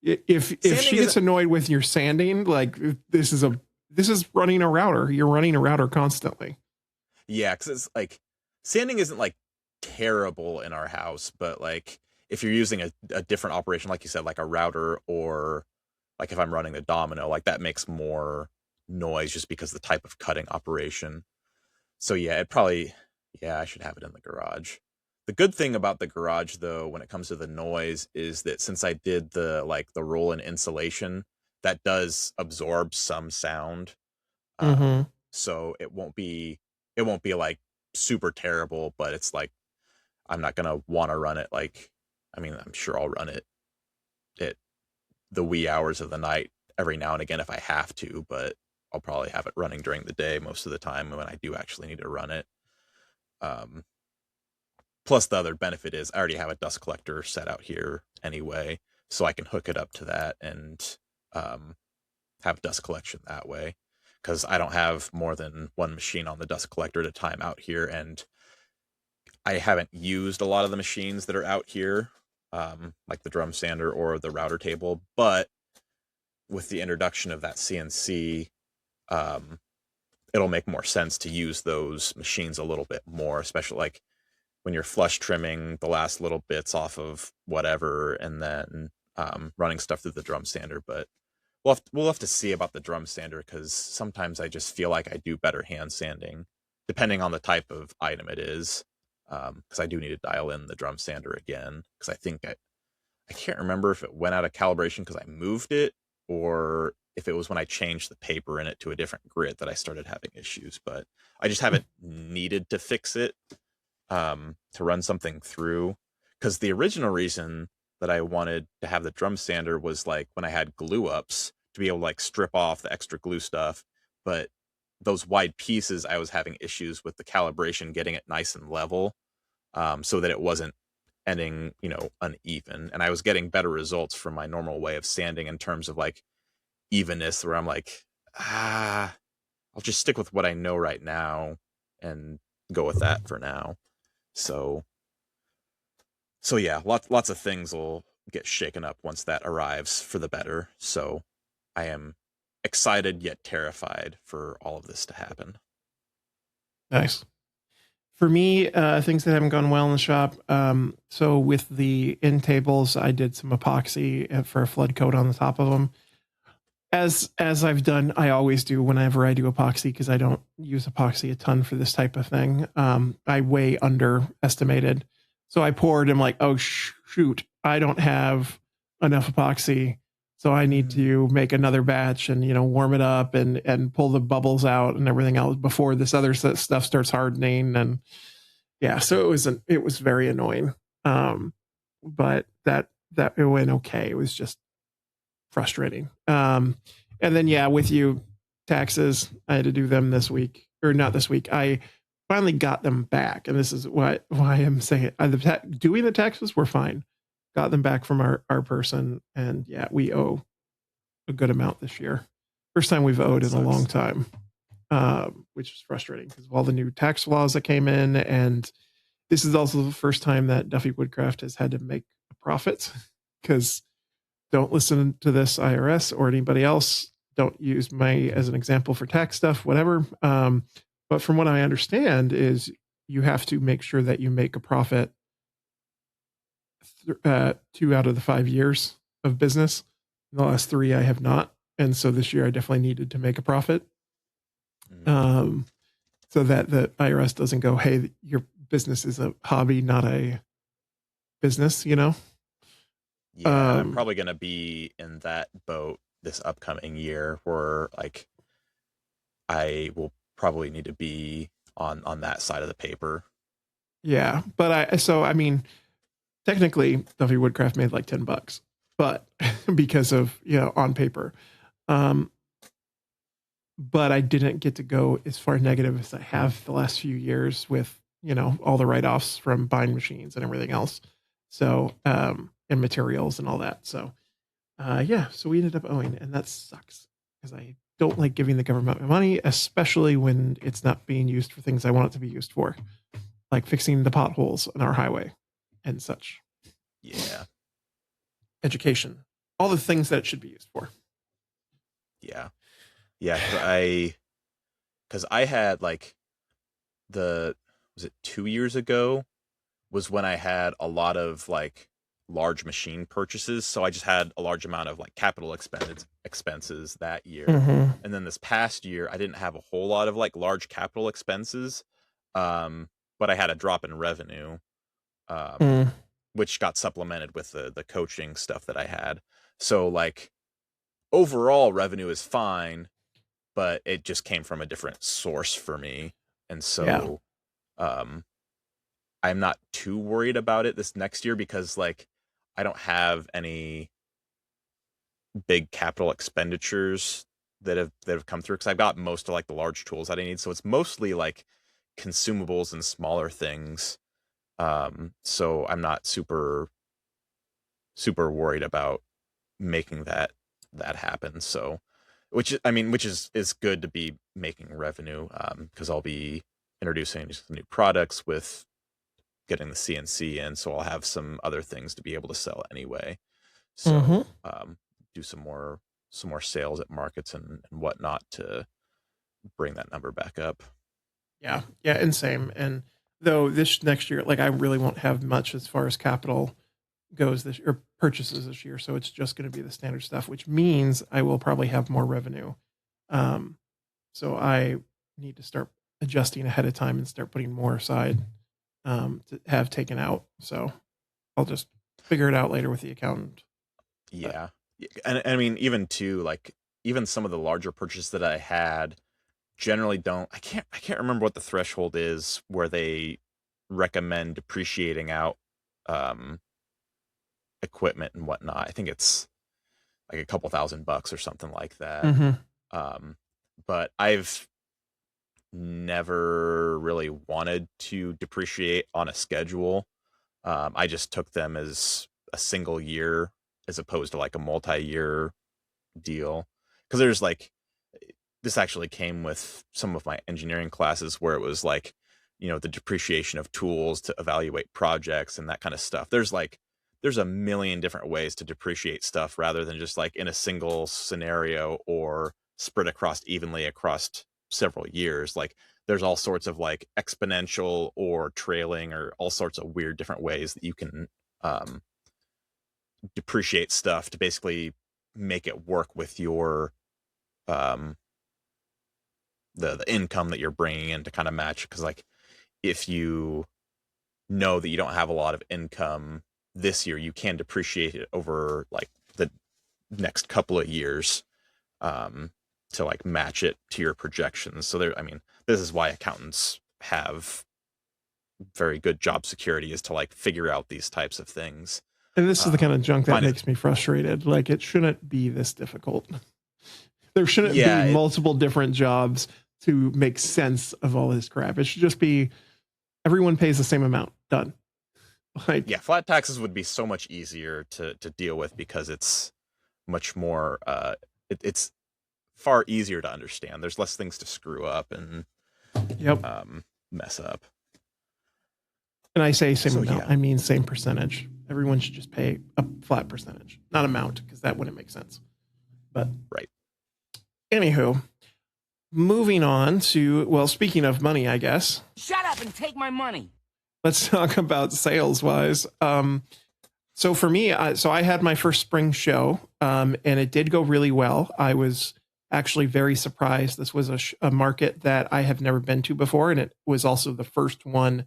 If she gets
isn't-
annoyed with your sanding, like this is running a router. You're running a router constantly.
Yeah, because it's like sanding isn't like terrible in our house, but like if you're using a different operation, like you said, like a router, or like if I'm running the domino, like that makes more noise just because the type of cutting operation. So yeah, I should have it in the garage. The good thing about the garage though, when it comes to the noise, is that since I did the roll-in insulation, that does absorb some sound.
Mm-hmm.
So it won't be like super terrible, but it's like I'm not gonna want to run it. Like, I mean, I'm sure I'll run it at the wee hours of the night every now and again if I have to, but I'll probably have it running during the day most of the time when I do actually need to run it. Plus the other benefit is I already have a dust collector set out here anyway, so I can hook it up to that and have dust collection that way. Because I don't have more than one machine on the dust collector at a time out here, and I haven't used a lot of the machines that are out here, like the drum sander or the router table. But with the introduction of that CNC, it'll make more sense to use those machines a little bit more, especially like when you're flush trimming the last little bits off of whatever, and then running stuff through the drum sander. But we'll have to see about the drum sander, because sometimes I just feel like I do better hand sanding, depending on the type of item it is. Because I do need to dial in the drum sander again, because I think I can't remember if it went out of calibration because I moved it, or if it was when I changed the paper in it to a different grit that I started having issues. But I just haven't needed to fix it to run something through, because the original reason that I wanted to have the drum sander was like when I had glue ups to be able to like strip off the extra glue stuff. But those wide pieces, I was having issues with the calibration, getting it nice and level, so that it wasn't ending, uneven. And I was getting better results from my normal way of sanding in terms of like evenness, where I'm like, I'll just stick with what I know right now and go with that for now. So yeah, lots of things will get shaken up once that arrives for the better. So I am excited yet terrified for all of this to happen.
Nice. For me, things that haven't gone well in the shop. So with the end tables, I did some epoxy for a flood coat on the top of them. As I've done, I always do whenever I do epoxy, because I don't use epoxy a ton for this type of thing. I way underestimated. So I poured, I'm like, oh, shoot, I don't have enough epoxy. So I need to make another batch and, warm it up and pull the bubbles out and everything else before this other stuff starts hardening. And yeah, so it was very annoying. But that it went okay. It was just frustrating. And then, yeah, with you, taxes, I had to do them this week, or not this week. I finally got them back. And this is why I'm saying it. Doing the taxes were fine. Got them back from our person. And yeah, we owe a good amount this year. First time we've owed in a long time, which is frustrating because of all the new tax laws that came in. And This is also the first time that Duffey Woodcraft has had to make a profit, because don't listen to this IRS or anybody else. Don't use me as an example for tax stuff, whatever. But from what I understand is you have to make sure that you make a profit 2 out of the 5 years of business. In the last 3, I have not. And so this year I definitely needed to make a profit. So that the IRS doesn't go, hey, your business is a hobby, not a business, you know?
Yeah, I'm probably going to be in that boat this upcoming year where like I will probably need to be on that side of the paper.
Yeah. But I mean, technically Duffey Woodcraft made like $10, but because of, on paper. But I didn't get to go as far negative as I have the last few years with, all the write-offs from buying machines and everything else. So, and materials and all that. So, so we ended up owing, and that sucks because I don't like giving the government my money, especially when it's not being used for things I want it to be used for, like fixing the potholes on our highway and such.
Yeah.
Education, all the things that it should be used for.
Yeah. Yeah. Cause I had like was it 2 years ago was when I had a lot of like large machine purchases. So I just had a large amount of like capital expenses that year.
Mm-hmm.
And then this past year, I didn't have a whole lot of like large capital expenses. But I had a drop in revenue, which got supplemented with the coaching stuff that I had. So like overall revenue is fine, but it just came from a different source for me. And so, I'm not too worried about it this next year because like I don't have any big capital expenditures that have come through because I've got most of like the large tools that I need. So it's mostly like consumables and smaller things. So I'm not super worried about making that happen. So which is good to be making revenue because I'll be introducing new products with getting the CNC in, so I'll have some other things to be able to sell anyway. So do some more sales at markets and whatnot to bring that number back up.
Yeah, and same. And though this next year, like I really won't have much as far as capital goes this or purchases this year, so it's just going to be the standard stuff, which means I will probably have more revenue. So I need to start adjusting ahead of time and start putting more aside to have taken out. So I'll just figure it out later with the accountant.
Yeah. And I mean, even too, like even some of the larger purchases that I had generally I can't remember what the threshold is where they recommend depreciating out equipment and whatnot. I think it's like a couple $1,000 or something like that. But I've never really wanted to depreciate on a schedule. I just took them as a single year as opposed to like a multi-year deal. Because there's like, this actually came with some of my engineering classes where it was like, the depreciation of tools to evaluate projects and that kind of stuff. There's a million different ways to depreciate stuff rather than just like in a single scenario or spread evenly across several years. Like there's all sorts of like exponential or trailing or all sorts of weird different ways that you can depreciate stuff to basically make it work with your the income that you're bringing in to kind of match. Because like if you know that you don't have a lot of income this year, you can depreciate it over like the next couple of years to like match it to your projections. So this is why accountants have very good job security, is to like figure out these types of things.
And this is the kind of junk that makes me frustrated. Like it shouldn't be this difficult. There shouldn't be multiple different jobs to make sense of all this crap. It should just be everyone pays the same amount. Done. Like,
yeah, flat taxes would be so much easier to deal with because it's much more it's far easier to understand. There's less things to screw up and mess up.
And I say same
So,
amount,
yeah.
I mean same percentage. Everyone should just pay a flat percentage, not amount, because that wouldn't make sense. But
Right.
anywho, moving on to, well, speaking of money, I guess.
Shut up and take my money.
Let's talk about sales wise. So for me, I had my first spring show, and it did go really well. I was actually very surprised. This was a market that I have never been to before, and it was also the first one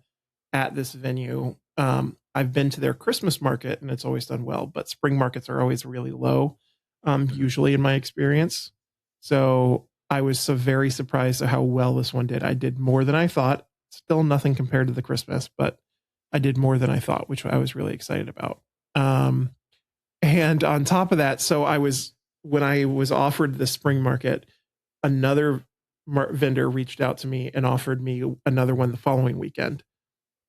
at this venue. I've been to their Christmas market, and it's always done well, but spring markets are always really low, usually in my experience. So I was so very surprised at how well this one did. I did more than I thought. Still nothing compared to the Christmas, but I did more than I thought, which I was really excited about. And on top of that, when I was offered the spring market, another vendor reached out to me and offered me another one the following weekend.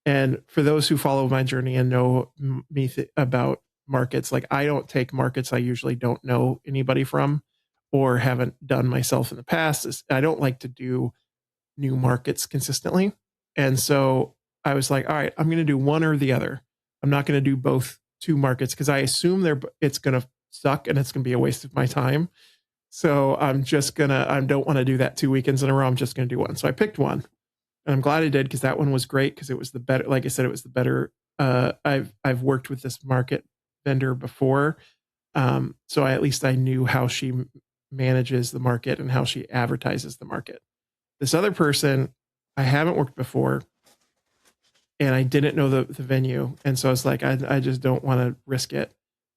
And for those who follow my journey and know me about markets, like I don't take markets I usually don't know anybody from or haven't done myself in the past. I don't like to do new markets consistently. And so I was like, all right, I'm going to do one or the other. I'm not going to do both two markets because I assume it's going to suck and it's going to be a waste of my time. So I don't want to do that 2 weekends in a row. I'm just going to do one. So I picked one, and I'm glad I did because that one was great because it was the better. Like I said, it was the better. I've worked with this market vendor before, so at least I knew how she manages the market and how she advertises the market. This other person, I haven't worked before, and I didn't know the venue. And so I was like, I just don't want to risk it.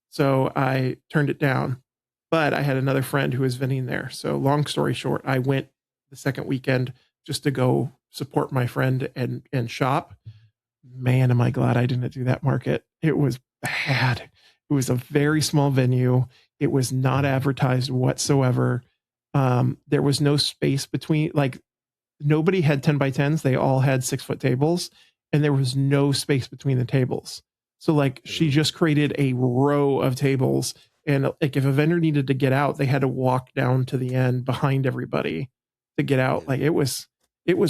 So I turned it down, but I had another friend who was vending there. So long story short, I went the second weekend just to go support my friend and shop. Man, am I glad I didn't do that market. It was bad. It was a very small venue. It was not advertised whatsoever. There was no space between, like, nobody had 10 by 10s. They all had 6-foot tables, and there was no space between the tables. So like she just created a row of tables, and like if a vendor needed to get out, they had to walk down to the end behind everybody to get out. Like it was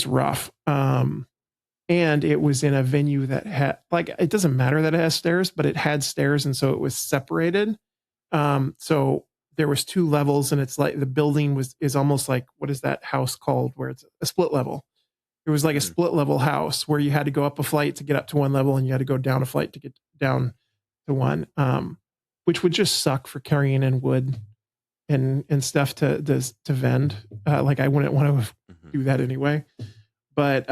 rough. And it was in a venue that had, like, it doesn't matter that it has stairs, but it had stairs. And so it was separated. So there was 2 levels, and it's like the building is almost like, what is that house called where it's a split level? It was like a split level house where you had to go up a flight to get up to one level, and you had to go down a flight to get down to one, which would just suck for carrying in wood and stuff to vend. Like I wouldn't want to do that anyway. But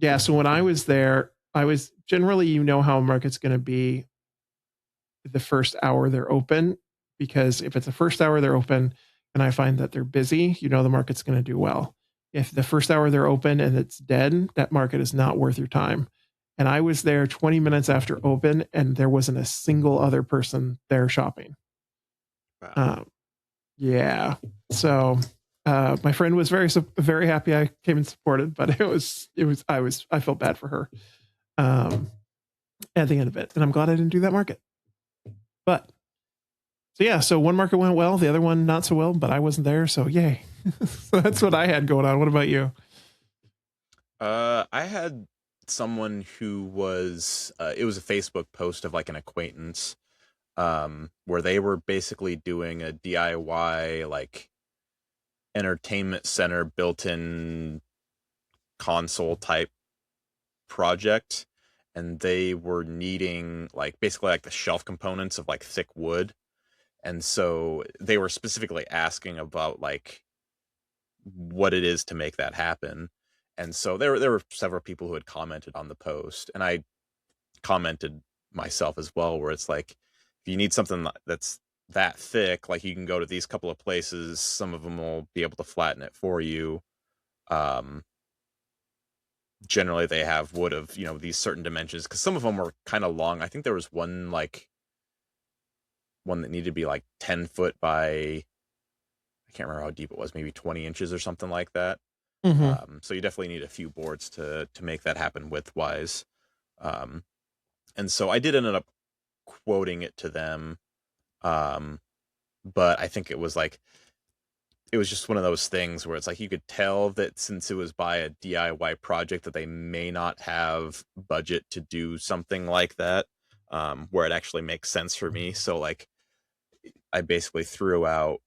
yeah, so when I was there, I was generally, how a market's going to be the first hour they're open, because if it's the first hour they're open and I find that they're busy, the market's going to do well. If the first hour they're open and it's dead, that market is not worth your time. And I was there 20 minutes after open, and there wasn't a single other person there shopping.
Wow.
Yeah. So my friend was very, very happy I came and supported, but I felt bad for her at the end of it. And I'm glad I didn't do that market. But so yeah, so one market went well, the other one not so well, but I wasn't there. So yay. So that's what I had going on. What about you?
I had someone who was, it was a Facebook post of like an acquaintance, where they were basically doing a DIY, like entertainment center built-in console type project. And they were needing like basically like the shelf components of like thick wood. And so they were specifically asking about like what it is to make that happen. And so there were several people who had commented on the post, and I commented myself as well, where it's like, if you need something that's that thick, like you can go to these couple of places. Some of them will be able to flatten it for you. Generally they have wood of, these certain dimensions, because some of them were kind of long. I think there was one that needed to be like 10 foot by, I can't remember how deep it was, maybe 20 inches or something like that. So you definitely need a few boards to make that happen width wise. And so I did end up quoting it to them. But I think it was like it was just one of those things where it's like you could tell that since it was by a DIY project that they may not have budget to do something like that, where it actually makes sense for me. So like I basically threw out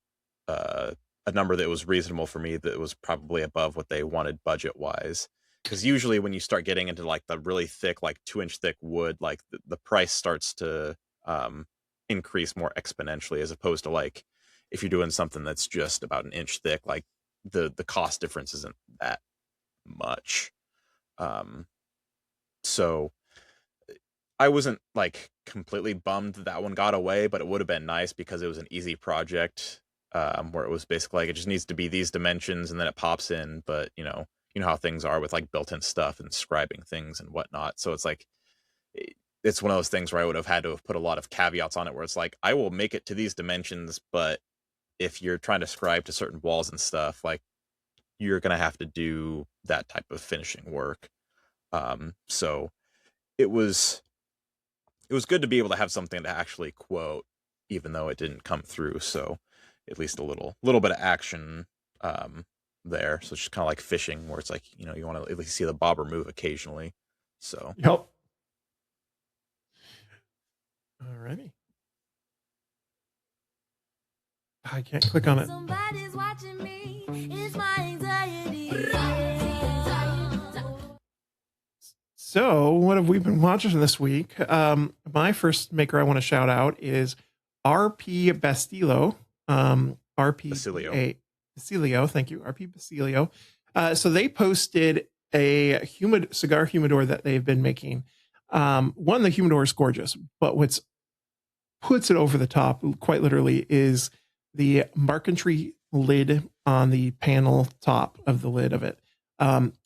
a number that was reasonable for me that was probably above what they wanted budget wise. Because usually when you start getting into like the really thick, like 2-inch thick wood, like the price starts to increase more exponentially, as opposed to like if you're doing something that's just about an inch thick, like the cost difference isn't that much. So I wasn't like completely bummed that one got away, but it would have been nice because it was an easy project, where it was basically like it just needs to be these dimensions and then it pops in. But you know how things are with like built-in stuff and scribing things and whatnot. So it's like it's one of those things where I would have had to have put a lot of caveats on it, where it's like I will make it to these dimensions, but if you're trying to scribe to certain walls and stuff, like you're gonna have to do that type of finishing work. So it was good to be able to have something to actually quote, even though it didn't come through. So at least a little bit of action there. So it's just kind of like fishing, where it's like, you know, you want to at least see the bobber move occasionally. So
Yep. Alrighty. I can't click on it.
Somebody's watching me. It's my anxiety.
So, what have we been watching this week? My first maker I want to shout out is RP Bastillo. Basilio, thank you, RP Basilio. So they posted a cigar humidor that they've been making. One, the humidor is gorgeous, but what's puts it over the top, quite literally, is the marquetry lid on the panel top of the lid of it.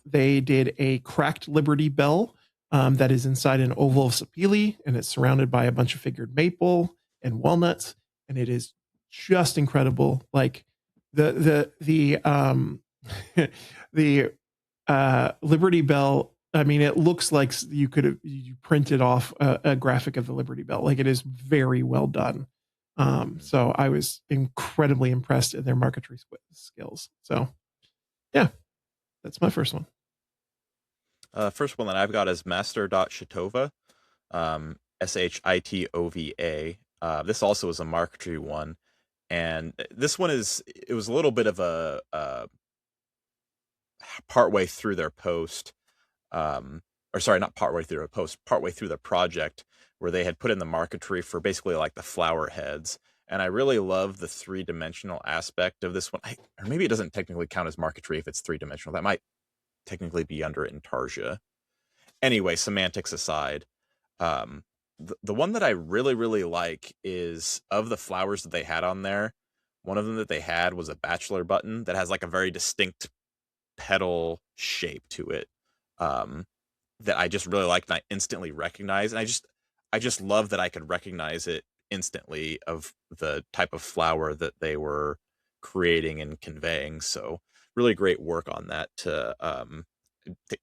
They did a cracked Liberty Bell that is inside an oval of sapele, and it's surrounded by a bunch of figured maple and walnuts, and it is just incredible. Like the Liberty Bell. I mean, it looks like you printed off a graphic of the Liberty Bell. Like, it is very well done. So I was incredibly impressed in their marquetry skills. So yeah, that's my first one.
First one that I've got is master.shitova, Shitova. This also is a marquetry one. And this one it was a little bit of a partway through their post, or sorry, not partway through a post, partway through the project, where they had put in the marquetry for basically like the flower heads. And I really love the 3-dimensional aspect of this one. Or maybe it doesn't technically count as marquetry if it's 3-dimensional. That might technically be under intarsia. Anyway, semantics aside, the one that I really, really like is, of the flowers that they had on there, one of them that they had was a bachelor button that has like a very distinct petal shape to it, that I just really liked and I instantly recognized. And I just love that I could recognize it instantly of the type of flower that they were creating and conveying. So really great work on that to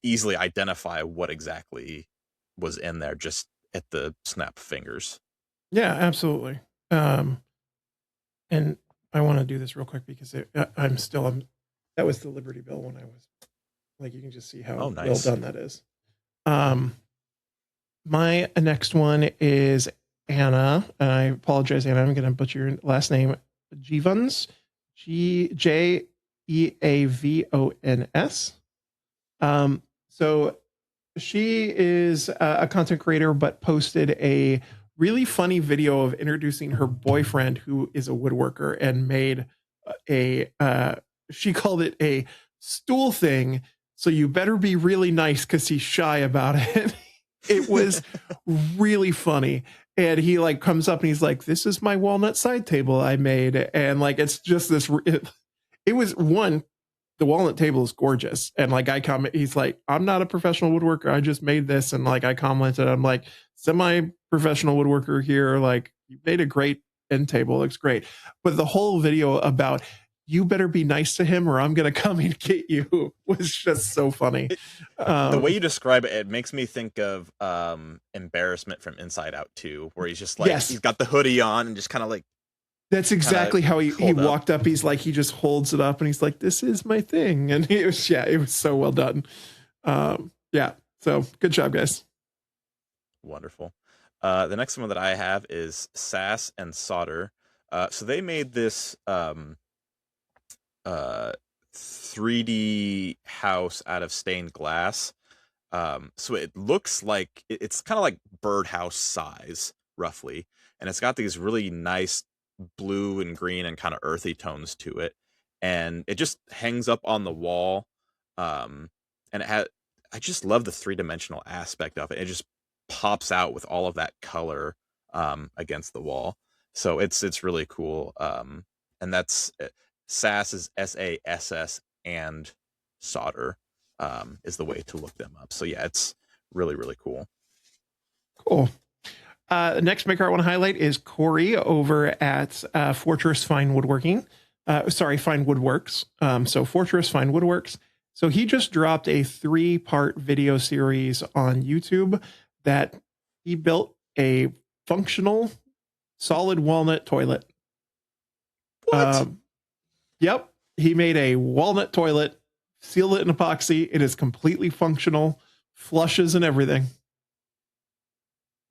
easily identify what exactly was in there just at the snap of fingers.
Yeah, absolutely. And I want to do this real quick because that was the Liberty Bell when I was like, you can just see how
nice.
well done that is. My next one is Anna, and I apologize, Anna, I'm going to butcher your last name. Jeavons, Jeavons. So she is a content creator, but posted a really funny video of introducing her boyfriend, who is a woodworker, and made she called it a stool thing. So you better be really nice because he's shy about it. It was really funny. And he like comes up and he's like, "This is my walnut side table I made." And like, it's just this, it was one, the walnut table is gorgeous. And like, he's like, "I'm not a professional woodworker. I just made this." And like, I commented, I'm like, "Semi-professional woodworker here. Like, you made a great end table. Looks great." But the whole video about, "You better be nice to him or I'm going to come and get you," was just so funny.
The way you describe it makes me think of Embarrassment from Inside Out 2, where he's just like,
Yes.
He's got the hoodie on and just kind of like
That's exactly how he
hold up.
walked up. He's like, he just holds it up and he's like, this is my thing. And it was so well done. Yeah. So good job, guys.
Wonderful. The next one that I have is Sass and Solder. So they made this 3D house out of stained glass. So it looks like it's kind of like birdhouse size, roughly. And it's got these really nice blue and green and kind of earthy tones to it. And it just hangs up on the wall. And I just love the 3-dimensional aspect of it. It just pops out with all of that color against the wall. So it's really cool. And that's Sass is SASS, and Solder is the way to look them up. So yeah, it's really, really cool.
Cool. The next maker I want to highlight is Corey over at Fortress Fine Woodworking. Fine Woodworks. So Fortress Fine Woodworks. So he just dropped a 3-part video series on YouTube that he built a functional solid walnut toilet.
What?
Yep. He made a walnut toilet, sealed it in epoxy. It is completely functional, flushes and everything.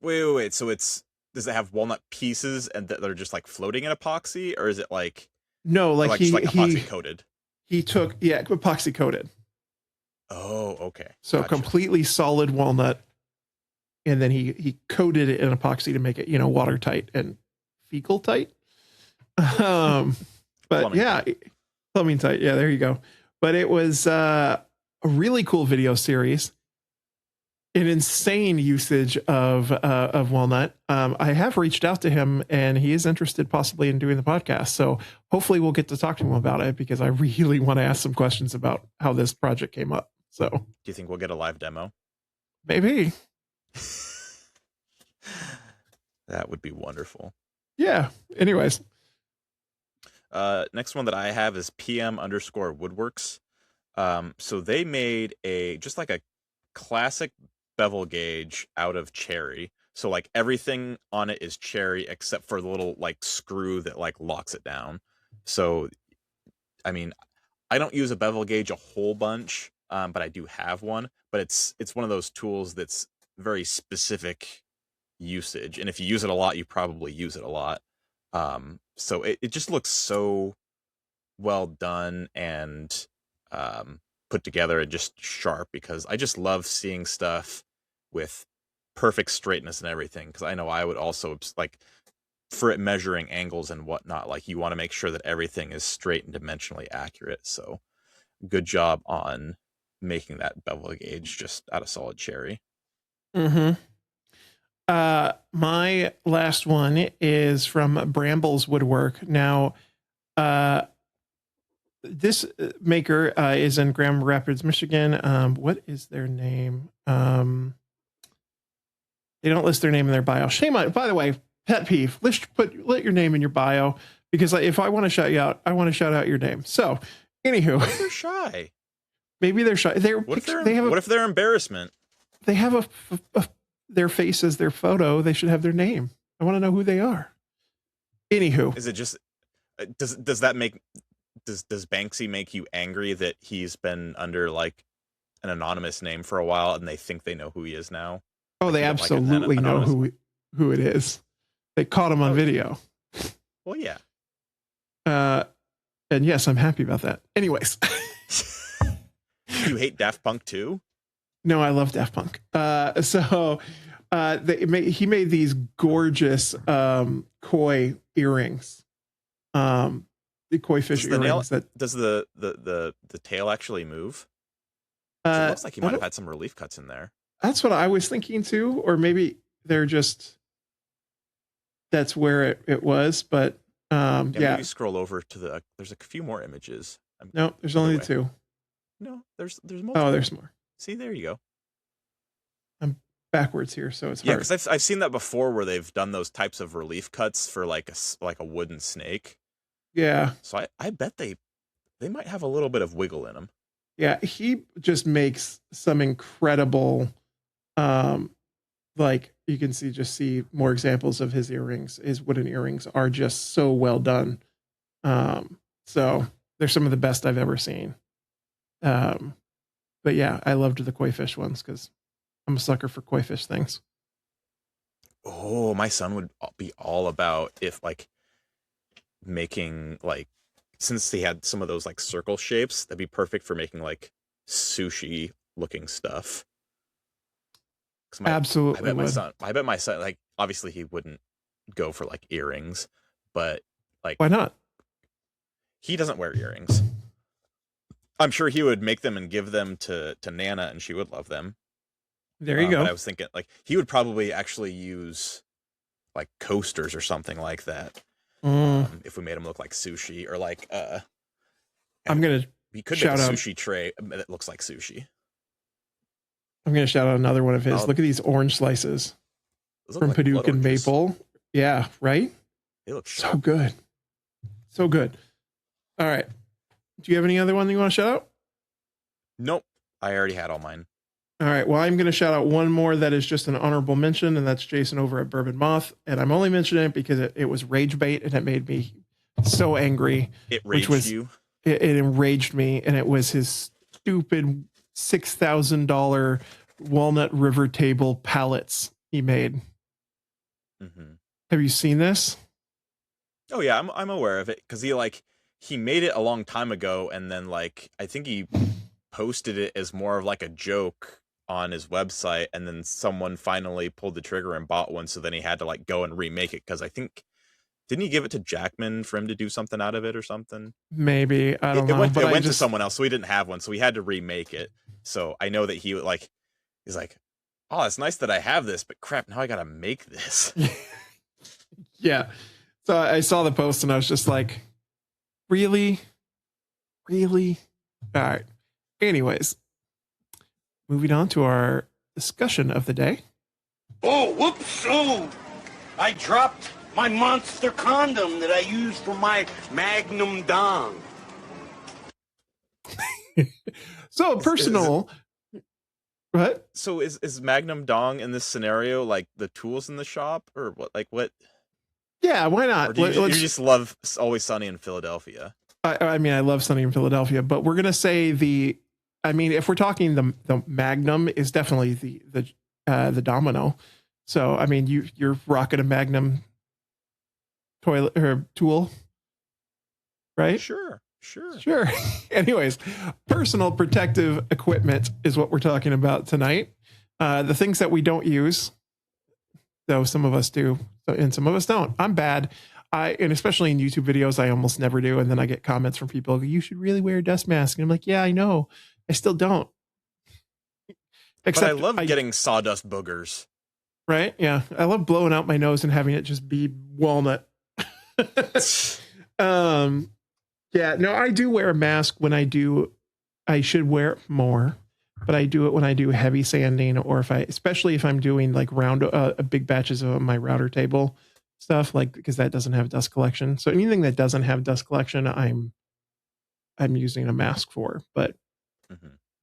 Wait. So does it have walnut pieces and they're just like floating in epoxy, or is it like
No, like
just like epoxy coated?
He took epoxy coated.
Oh, okay.
So
Gotcha.
completely solid walnut, and then he coated it in epoxy to make it watertight and fecal tight. But plumbing tight. Yeah, there you go. But it was a really cool video series. An insane usage of walnut. I have reached out to him, and he is interested possibly in doing the podcast. So hopefully we'll get to talk to him about it, because I really want to ask some questions about how this project came up. So
do you think we'll get a live demo?
Maybe.
That would be wonderful.
Yeah. Anyways.
Next one that I have is PM_Woodworks. So they made just like a classic bevel gauge out of cherry. So like everything on it is cherry except for the little like screw that like locks it down. So, I mean, I don't use a bevel gauge a whole bunch, but I do have one. But it's one of those tools that's very specific usage, and if you use it a lot, you probably use it a lot. So it just looks so well done and put together and just sharp, because I just love seeing stuff with perfect straightness and everything, because I know I would also, like, for it measuring angles and whatnot, like you want to make sure that everything is straight and dimensionally accurate. So good job on making that bevel gauge just out of solid cherry.
Mm-hmm. My last one is from Brambles Woodwork. Now, this maker is in Grand Rapids, Michigan. What is their name? They don't list their name in their bio. Shame on. By the way, pet peeve. Let your name in your bio, because if I want to shout you out, I want to shout out your name. So, anywho,
What if they're shy?
Maybe they're shy.
What if they're embarrassment?
They have their face as their photo. They should have their name. I want to know who they are. Anywho,
Is it just does that make does Banksy make you angry that he's been under like an anonymous name for a while and they think they know who he is now?
oh, they
you don't like an
absolutely know
anonymous-
who it is. They caught him on video.
Well, yeah.
And yes, I'm happy about that. Anyways,
You hate Daft Punk too?
no, I love Daft Punk. He made these gorgeous koi earrings. The koi fish earrings.
Does the tail actually move? It looks like he might have had some relief cuts in there.
That's what I was thinking too, or maybe they're just that's where it was. But yeah.
Maybe scroll over to there's a few more images.
No, there's only the two.
No, there's multiple.
Oh, there's more.
See, there you go.
I'm backwards here, so it's
Yeah,
hard.
because I've seen that before where they've done those types of relief cuts for like a wooden snake.
Yeah.
So I bet they might have a little bit of wiggle in them.
Yeah, he just makes some incredible like you can see more examples of his earrings. His wooden earrings are just so well done. So they're some of the best I've ever seen. But yeah, I loved the koi fish ones because I'm a sucker for koi fish things.
Oh, my son would be all about if like making like, since they had some of those like circle shapes, that'd be perfect for making like sushi looking stuff.
Absolutely.
I bet my son, like, obviously he wouldn't go for like earrings, but like,
why not?
He doesn't wear earrings. I'm sure he would make them and give them to Nana, and she would love them.
There you go.
But I was thinking, like, he would probably actually use like coasters or something like that. If we made him look like sushi, or like
I'm gonna
he could make a sushi tray that looks like sushi.
I'm gonna shout out another one of his. Look at these orange slices from like Paducah and maple. Yeah, right.
They look
so good, so good. All right. Do you have any other one that you want to shout out? Nope.
I already had all mine.
All right. Well, I'm going to shout out one more that is just an honorable mention, and that's Jason over at Bourbon Moth. And I'm only mentioning it because it was rage bait, and it made me so angry.
It raged you?
It enraged me, and it was his stupid $6,000 walnut river table pallets he made.
Mm-hmm.
Have you seen this?
Oh yeah, I'm aware of it because he made it a long time ago, and then like I think he posted it as more of like a joke on his website, and then someone finally pulled the trigger and bought one, so then he had to like go and remake it because I think, didn't he give it to Jackman for him to do something out of it or something?
Maybe, I don't know.
It went to someone else, so he didn't have one, so he had to remake it. So I know that he's like, oh, it's nice that I have this, but crap, now I gotta make this.
Yeah. So I saw the post and I was just like, really? All right. Anyways, moving on to our discussion of the day.
Oh, whoops. Oh, I dropped my monster condom that I use for my Magnum Dong.
So personal. What?
So is Magnum Dong in this scenario like the tools in the shop, or what? Like what?
Yeah, why not?
Or do you just love Always Sunny in Philadelphia?
I mean, I love Sunny in Philadelphia, but we're gonna say if we're talking the Magnum is definitely the Domino. So I mean, you're rocking a Magnum toilet or tool, right?
Sure.
Anyways, personal protective equipment is what we're talking about tonight. The things that we don't use, though some of us do, and some of us don't. I'm bad. And especially in YouTube videos, I almost never do. And then I get comments from people, you should really wear a dust mask. And I'm like, yeah, I know. I still don't.
But I love getting sawdust boogers.
Right? Yeah. I love blowing out my nose and having it just be walnut. Yeah, no, I do wear a mask when I should wear it more, but I do it when I do heavy sanding, or especially if I'm doing like big batches of my router table stuff, like, because that doesn't have dust collection. So anything that doesn't have dust collection, I'm using a mask for, but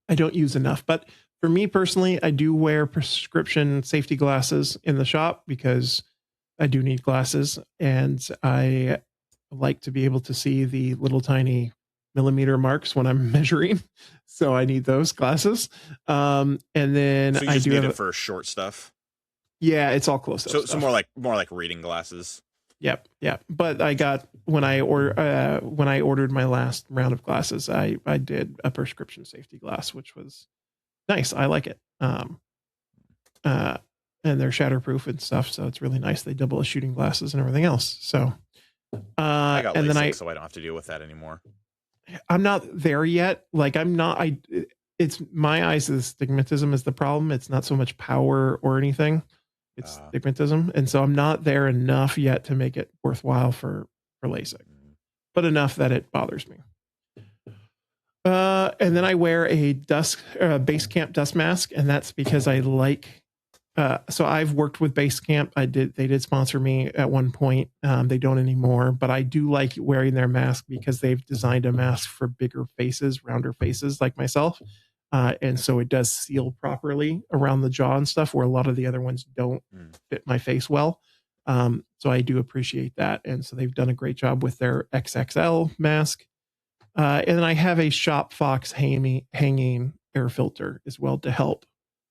I don't use enough. But for me personally, I do wear prescription safety glasses in the shop because I do need glasses, and I like to be able to see the little tiny millimeter marks when I'm measuring. So I need those glasses. And then
so you just need it for short stuff.
Yeah, it's all close up.
So more like reading glasses.
Yep. But I got when I ordered my last round of glasses, I did a prescription safety glass, which was nice. I like it. And they're shatterproof and stuff, so it's really nice. They double as shooting glasses and everything else. So
I got LASIK, so I don't have to deal with that anymore.
I'm not there yet. Like it's my eyes. The stigmatism is the problem. It's not so much power or anything. It's stigmatism. And so I'm not there enough yet to make it worthwhile for LASIK, but enough that it bothers me. And then I wear a base camp dust mask. And that's because I like, so I've worked with Basecamp. They did sponsor me at one point. They don't anymore, but I do like wearing their mask because they've designed a mask for bigger faces, rounder faces like myself. And so it does seal properly around the jaw and stuff, where a lot of the other ones don't fit my face well. So I do appreciate that. And so they've done a great job with their XXL mask. And then I have a Shop Fox hanging air filter as well to help.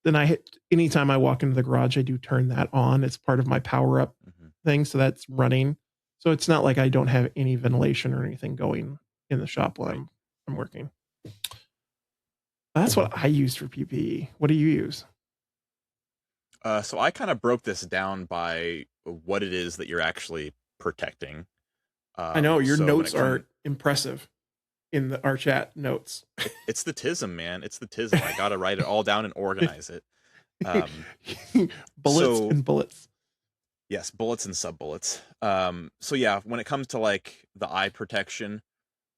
Then anytime I walk into the garage, I do turn that on. It's part of my power up thing. So that's running. So it's not like I don't have any ventilation or anything going in the shop while I'm working. That's what I use for PPE. What do you use?
So I kind of broke this down by what it is that you're actually protecting.
I know your notes are impressive in our chat notes.
It's the TISM, man. It's the TISM. I got to write it all down and organize it.
Bullets and bullets.
Yes, bullets and sub bullets. So yeah, when it comes to like the eye protection,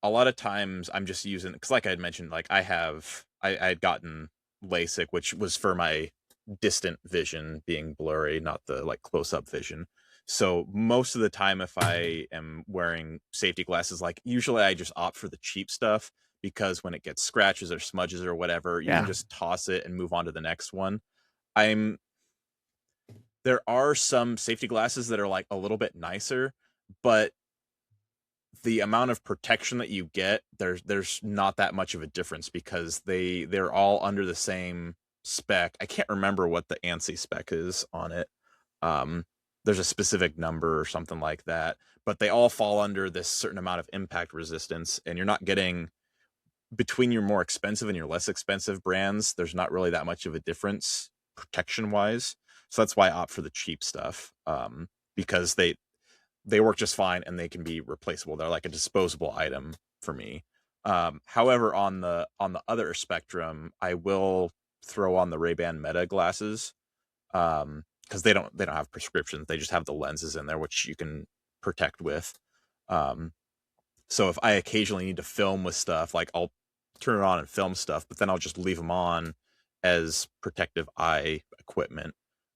a lot of times I'm just using, because like I had mentioned, like I had gotten LASIK, which was for my distant vision being blurry, not the like close-up vision. So most of the time, if I am wearing safety glasses, like usually I just opt for the cheap stuff, because when it gets scratches or smudges or whatever, you can just toss it and move on to the next one. There are some safety glasses that are like a little bit nicer, but the amount of protection that you get, there's not that much of a difference, because they're all under the same spec. I can't remember what the ANSI spec is on it. There's a specific number or something like that, but they all fall under this certain amount of impact resistance, and you're not getting, between your more expensive and your less expensive brands, there's not really that much of a difference protection wise. So that's why I opt for the cheap stuff, because they work just fine and they can be replaceable. They're like a disposable item for me. However, on the other spectrum, I will throw on the Ray-Ban Meta glasses, because they don't have prescriptions. They just have the lenses in there, which you can protect with. So if I occasionally need to film with stuff, like I'll turn it on and film stuff, but then I'll just leave them on as protective eye equipment.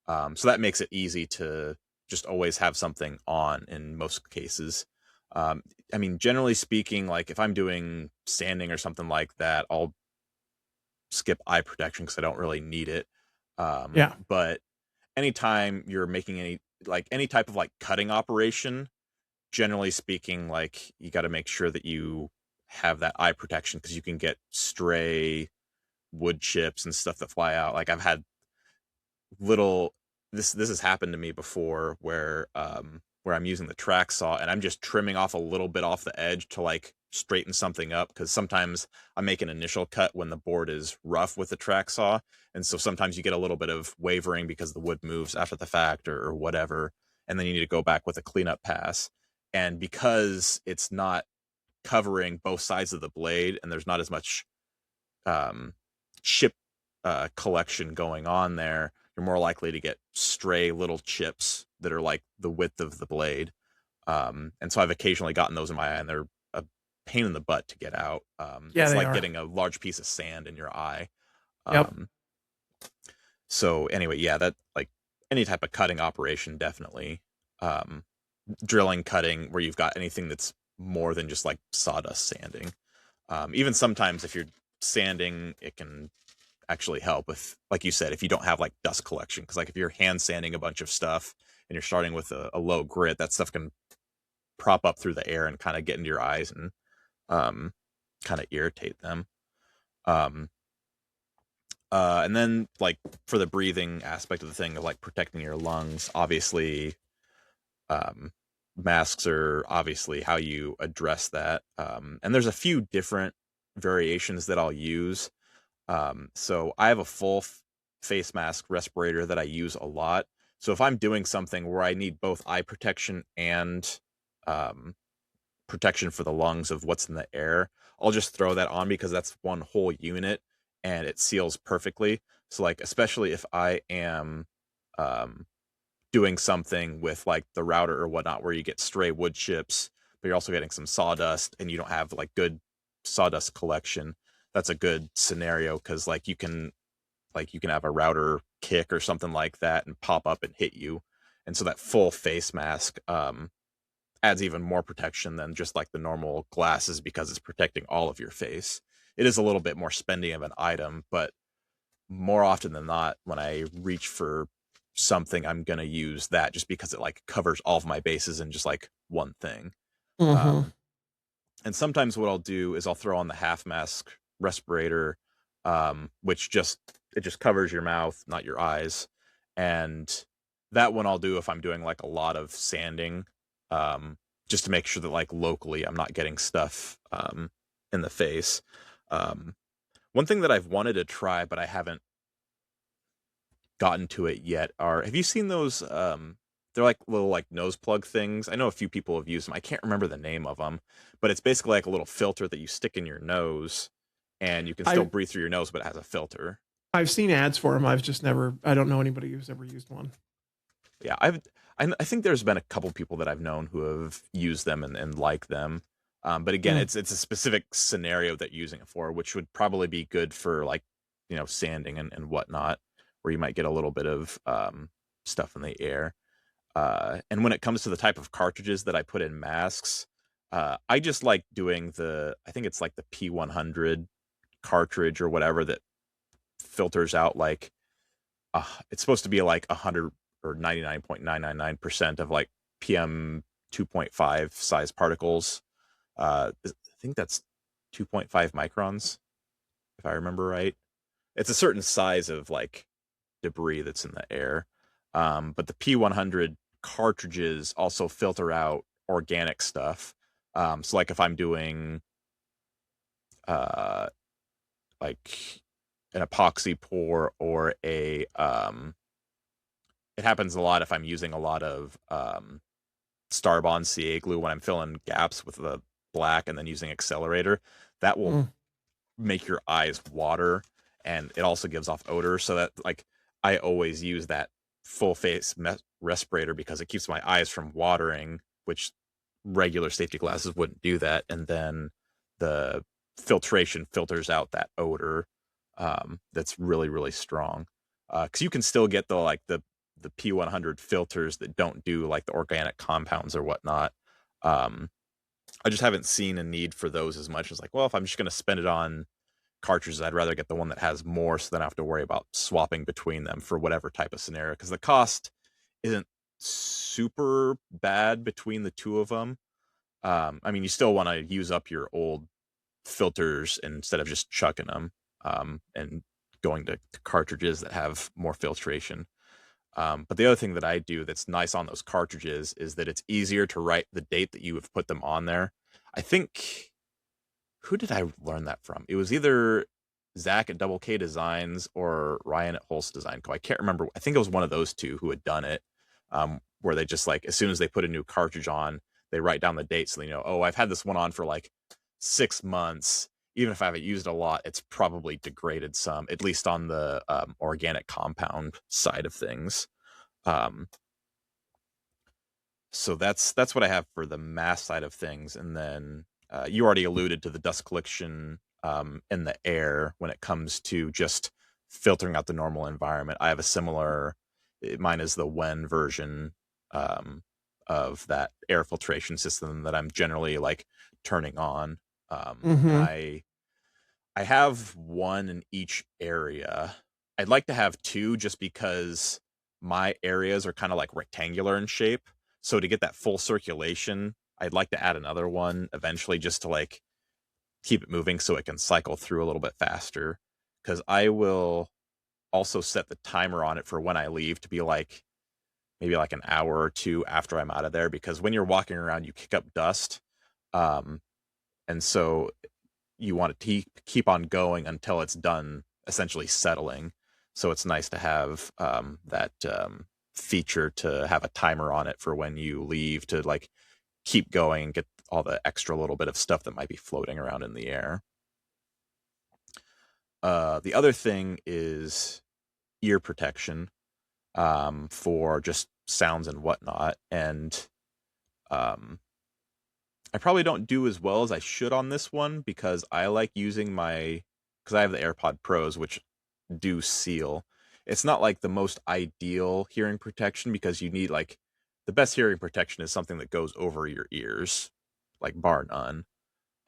So that makes it easy to just always have something on in most cases. I mean, generally speaking, like if I'm doing sanding or something like that, I'll skip eye protection because I don't really need it. But anytime you're making any type of like cutting operation, generally speaking, like you got to make sure that you have that eye protection, because you can get stray wood chips and stuff that fly out. Like I've had this has happened to me before, where I'm using the track saw and I'm just trimming off a little bit off the edge to like straighten something up, because sometimes I make an initial cut when the board is rough with the track saw, and so sometimes you get a little bit of wavering because the wood moves after the fact or whatever, and then you need to go back with a cleanup pass. And because it's not covering both sides of the blade and there's not as much chip collection going on there, you're more likely to get stray little chips that are like the width of the blade. And so I've occasionally gotten those in my eye, and they're a pain in the butt to get out. It's like getting a large piece of sand in your eye. So anyway, yeah, that like any type of cutting operation, definitely. Drilling, cutting, where you've got anything that's more than just like sawdust sanding. Even sometimes if you're sanding, it can actually help with, like you said, if you don't have like dust collection, because like if you're hand sanding a bunch of stuff and you're starting with a low grit, that stuff can prop up through the air and kind of get into your eyes and kind of irritate them. And then like for the breathing aspect of the thing of like protecting your lungs, obviously masks are obviously how you address that. And there's a few different variations that I'll use. So I have a full face mask respirator that I use a lot. So if I'm doing something where I need both eye protection and protection for the lungs of what's in the air, I'll just throw that on, because that's one whole unit and it seals perfectly. So like, especially if I am doing something with like the router or whatnot, where you get stray wood chips, but you're also getting some sawdust and you don't have like good sawdust collection, that's a good scenario, because like you can have a router kick or something like that and pop up and hit you. And so that full face mask adds even more protection than just like the normal glasses, because it's protecting all of your face. it is a little bit more spending of an item, but more often than not, when I reach for something, I'm going to use that just because it like covers all of my bases in just like one thing.
Mm-hmm.
And sometimes what I'll do is I'll throw on the half mask respirator, which just covers your mouth, not your eyes. And that one I'll do if I'm doing like a lot of sanding, just to make sure that like locally I'm not getting stuff in the face. One thing that I've wanted to try, but I haven't gotten to it yet have you seen those they're like little like nose plug things? I know a few people have used them. I can't remember the name of them, but it's basically like a little filter that you stick in your nose and you can still breathe through your nose, but it has a filter.
I've seen ads for them. I've just never, I don't know anybody who's ever used one.
Yeah, I think there's been a couple people that I've known who have used them and like them. But again, it's a specific scenario that you're using it for, which would probably be good for like, sanding and whatnot, where you might get a little bit of stuff in the air. And when it comes to the type of cartridges that I put in masks, I just like doing I think it's like the P100 cartridge or whatever that filters out like, it's supposed to be like 100 or 99.999% of like PM 2.5 size particles. I think that's 2.5 microns, if I remember right. It's a certain size of like debris that's in the air. But the P100 cartridges also filter out organic stuff. So like if I'm doing like an epoxy pour or it happens a lot if I'm using a lot of Starbond CA glue when I'm filling gaps with the black and then using accelerator, that will make your eyes water, and it also gives off odor. So that like I always use that full face respirator because it keeps my eyes from watering, which regular safety glasses wouldn't do that. And then the filtration filters out that odor that's really, really strong. Because you can still get the P100 filters that don't do like the organic compounds or whatnot. I just haven't seen a need for those as much as like, well, if I'm just going to spend it on cartridges, I'd rather get the one that has more so then I have to worry about swapping between them for whatever type of scenario. Because the cost isn't super bad between the two of them. I mean, you still want to use up your old filters instead of just chucking them and going to cartridges that have more filtration. But the other thing that I do that's nice on those cartridges is that it's easier to write the date that you have put them on there. I think, who did I learn that from? It was either Zach at Double K Designs or Ryan at Holst Design Co. I can't remember. I think it was one of those two who had done it, where they just like, as soon as they put a new cartridge on, they write down the date so they know, oh, I've had this one on for like 6 months. Even if I haven't used it a lot, it's probably degraded some, at least on the organic compound side of things. So that's what I have for the mass side of things. And then you already alluded to the dust collection in the air when it comes to just filtering out the normal environment. I have a similar, mine is the Wen version of that air filtration system that I'm generally like turning on. And I have one in each area. I'd like to have two just because my areas are kind of like rectangular in shape. So to get that full circulation, I'd like to add another one eventually just to like keep it moving so it can cycle through a little bit faster. Because I will also set the timer on it for when I leave to be like maybe like an hour or two after I'm out of there. Because when you're walking around, you kick up dust. And so you want to keep on going until it's done essentially settling. So it's nice to have that feature to have a timer on it for when you leave to like keep going and get all the extra little bit of stuff that might be floating around in the air. The other thing is ear protection for just sounds and whatnot. And I probably don't do as well as I should on this one because I like using because I have the AirPod Pros, which do seal. It's not like the most ideal hearing protection because you need like the best hearing protection is something that goes over your ears, like bar none.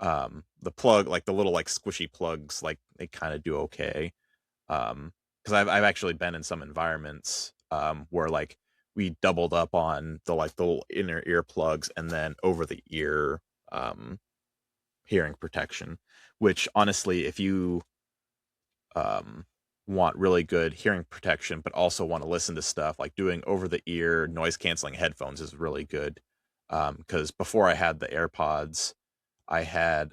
The plug, like the little like squishy plugs, like they kind of do okay. Because I've actually been in some environments where like we doubled up on the like the little inner ear plugs and then over the ear hearing protection, which honestly, if you want really good hearing protection, but also want to listen to stuff, like doing over the ear noise canceling headphones is really good. Because before I had the AirPods, I had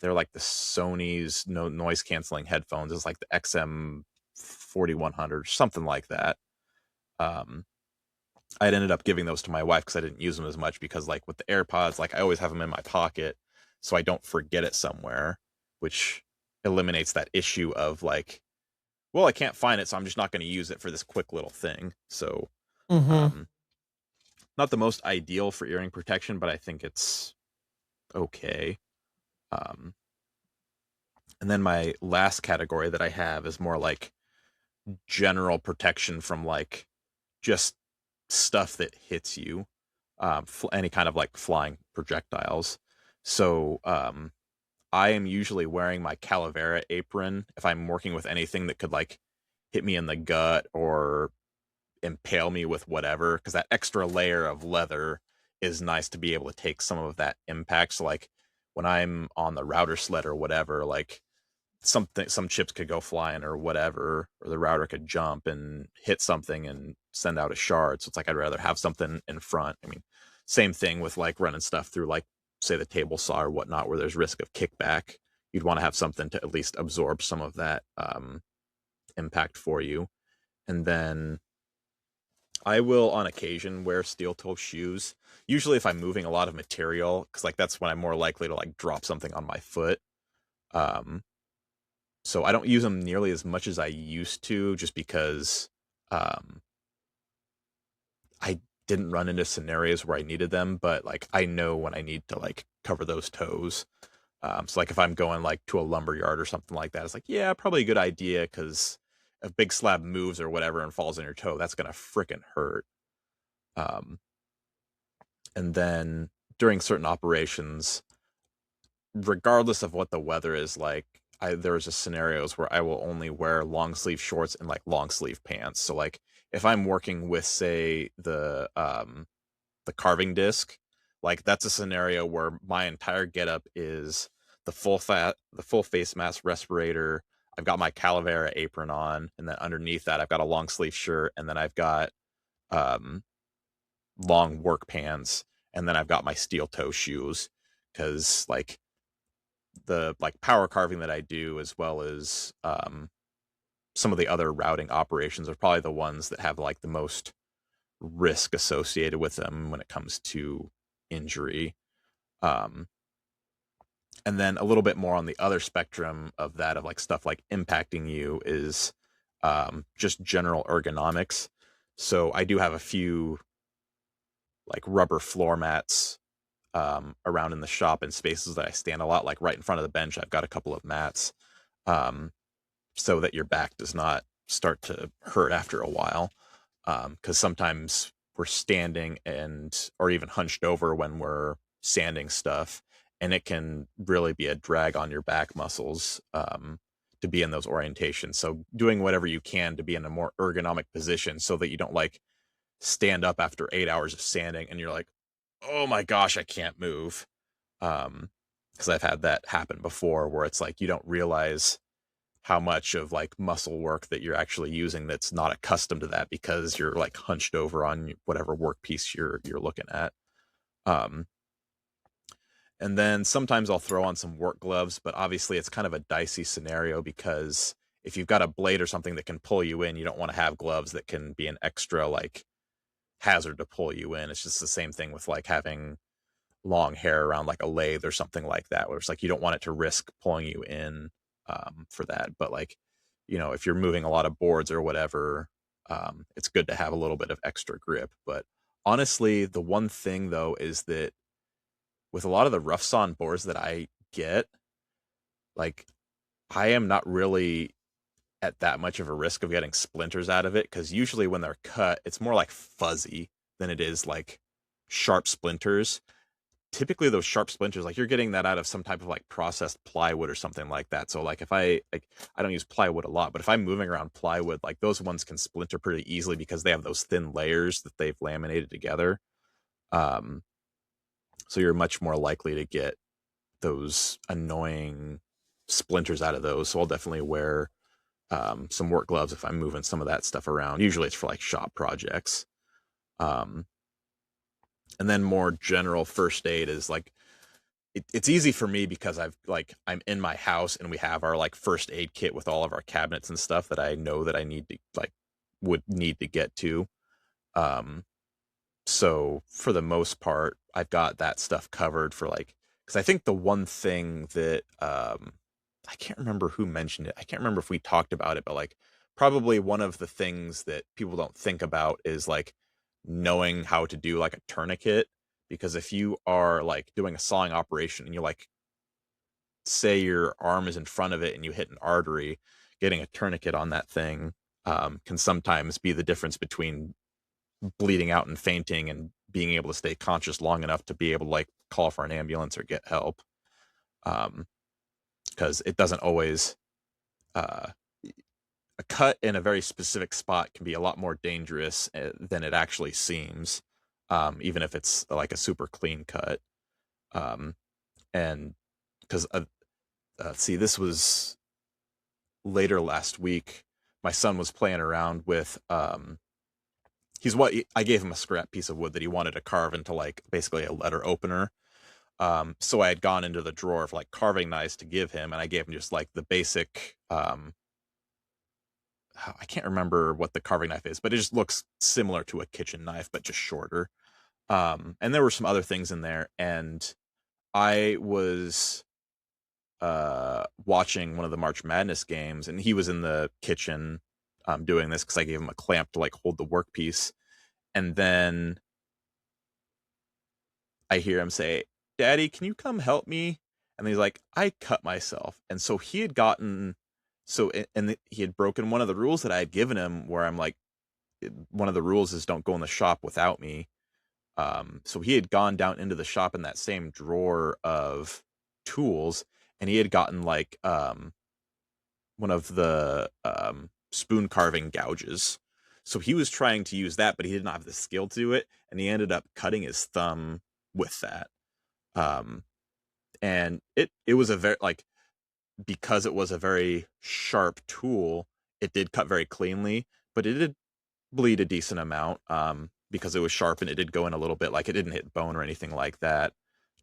they're like the Sony's noise canceling headphones. It's like the XM 4100, something like that. I'd ended up giving those to my wife because I didn't use them as much, because like with the AirPods, like I always have them in my pocket so I don't forget it somewhere, which eliminates that issue of like, well, I can't find it, so I'm just not going to use it for this quick little thing. So, not the most ideal for earring protection, but I think it's okay. And then my last category that I have is more like general protection from like just stuff that hits you, any kind of like flying projectiles. So I am usually wearing my Calavera apron if I'm working with anything that could like hit me in the gut or impale me with whatever, because that extra layer of leather is nice to be able to take some of that impact. So like when I'm on the router sled or whatever, like some chips could go flying or whatever, or the router could jump and hit something and send out a shard. So it's like I'd rather have something in front. I mean, same thing with like running stuff through like say the table saw or whatnot, where there's risk of kickback. You'd want to have something to at least absorb some of that impact for you. And then I will on occasion wear steel toe shoes, usually if I'm moving a lot of material, because like that's when I'm more likely to like drop something on my foot. So I don't use them nearly as much as I used to, just because I didn't run into scenarios where I needed them, but like I know when I need to like cover those toes. So like if I'm going like to a lumber yard or something like that, it's like, yeah, probably a good idea, because if a big slab moves or whatever and falls on your toe, that's gonna frickin' hurt. And then during certain operations, regardless of what the weather is like, there's a scenarios where I will only wear long sleeve shorts and like long sleeve pants. So like if I'm working with say the carving disc, like that's a scenario where my entire getup is the full face mask respirator. I've got my Calavera apron on, and then underneath that I've got a long sleeve shirt, and then I've got long work pants, and then I've got my steel toe shoes, because like the like power carving that I do, as well as some of the other routing operations, are probably the ones that have like the most risk associated with them when it comes to injury. And then a little bit more on the other spectrum of that, of like stuff like impacting you, is just general ergonomics. So I do have a few like rubber floor mats around in the shop in spaces that I stand a lot, like right in front of the bench. I've got a couple of mats so that your back does not start to hurt after a while. Because sometimes we're standing or even hunched over when we're sanding stuff, and it can really be a drag on your back muscles to be in those orientations. So doing whatever you can to be in a more ergonomic position, so that you don't like stand up after 8 hours of sanding and you're like, oh my gosh, I can't move. Because I've had that happen before, where it's like you don't realize how much of like muscle work that you're actually using that's not accustomed to that, because you're like hunched over on whatever work piece you're looking at. And then sometimes I'll throw on some work gloves, but obviously it's kind of a dicey scenario, because if you've got a blade or something that can pull you in, you don't want to have gloves that can be an extra like hazard to pull you in. It's just the same thing with like having long hair around like a lathe or something like that, where it's like you don't want it to risk pulling you in for that. But like, you know, if you're moving a lot of boards or whatever, it's good to have a little bit of extra grip. But honestly, the one thing though is that with a lot of the rough sawn boards that I get, like I am not really at that much of a risk of getting splinters out of it, because usually when they're cut, it's more like fuzzy than it is like sharp splinters. typically those sharp splinters, like you're getting that out of some type of like processed plywood or something like that. So like if I don't use plywood a lot, but if I'm moving around plywood, like those ones can splinter pretty easily because they have those thin layers that they've laminated together. So you're much more likely to get those annoying splinters out of those. So I'll definitely wear some work gloves if I'm moving some of that stuff around. Usually it's for like shop projects. And then more general first aid is like, it's easy for me because I'm in my house and we have our like first aid kit with all of our cabinets and stuff that I know that I need to would need to get to. So for the most part, I've got that stuff covered for like, because I think the one thing that I can't remember who mentioned it. I can't remember if we talked about it, but like probably one of the things that people don't think about is like knowing how to do like a tourniquet. Because if you are like doing a sawing operation and you like say your arm is in front of it and you hit an artery, getting a tourniquet on that thing can sometimes be the difference between bleeding out and fainting and being able to stay conscious long enough to be able to like call for an ambulance or get help. Because it doesn't always a cut in a very specific spot can be a lot more dangerous than it actually seems, even if it's like a super clean cut. And because see, this was later last week, my son was playing around with I gave him a scrap piece of wood that he wanted to carve into like basically a letter opener. So I had gone into the drawer of like carving knives to give him, and I gave him just like the basic I can't remember what the carving knife is, but it just looks similar to a kitchen knife but just shorter. And there were some other things in there, and I was watching one of the March Madness games, and he was in the kitchen doing this because I gave him a clamp to like hold the workpiece. And then I hear him say, "Daddy, can you come help me?" And he's like, "I cut myself." And so he had gotten he had broken one of the rules that I had given him, where I'm like, one of the rules is don't go in the shop without me. So he had gone down into the shop in that same drawer of tools, and he had gotten like one of the spoon carving gouges. So he was trying to use that, but he did not have the skill to do it, and he ended up cutting his thumb with that. And it was a very like, because it was a very sharp tool, it did cut very cleanly, but it did bleed a decent amount because it was sharp and it did go in a little bit. Like it didn't hit bone or anything like that.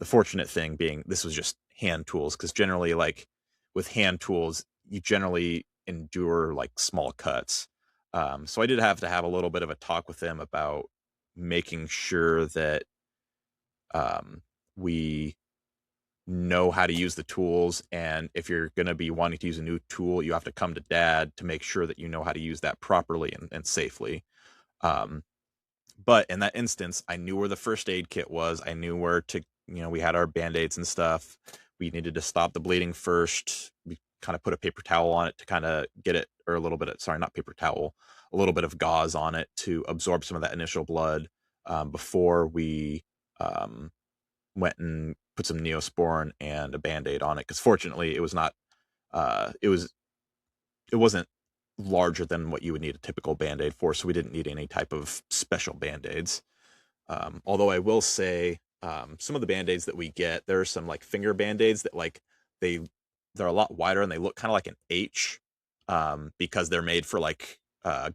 The fortunate thing being this was just hand tools, because generally like with hand tools, you generally endure like small cuts. So I did have to have a little bit of a talk with them about making sure that we know how to use the tools, and if you're going to be wanting to use a new tool, you have to come to Dad to make sure that you know how to use that properly and safely. But in that instance, I knew where the first aid kit was. I knew where to, we had our Band-Aids and stuff. We needed to stop the bleeding first. We kind of put a paper towel on it to kind of get it, or a little bit of, sorry, not paper towel, a little bit of gauze on it to absorb some of that initial blood before we went and put some Neosporin and a Band-Aid on it. Because fortunately, it was not, it wasn't larger than what you would need a typical Band-Aid for, so we didn't need any type of special Band-Aids. Although I will say, some of the Band-Aids that we get, there are some like finger Band-Aids that like they're a lot wider and they look kind of like an H because they're made for like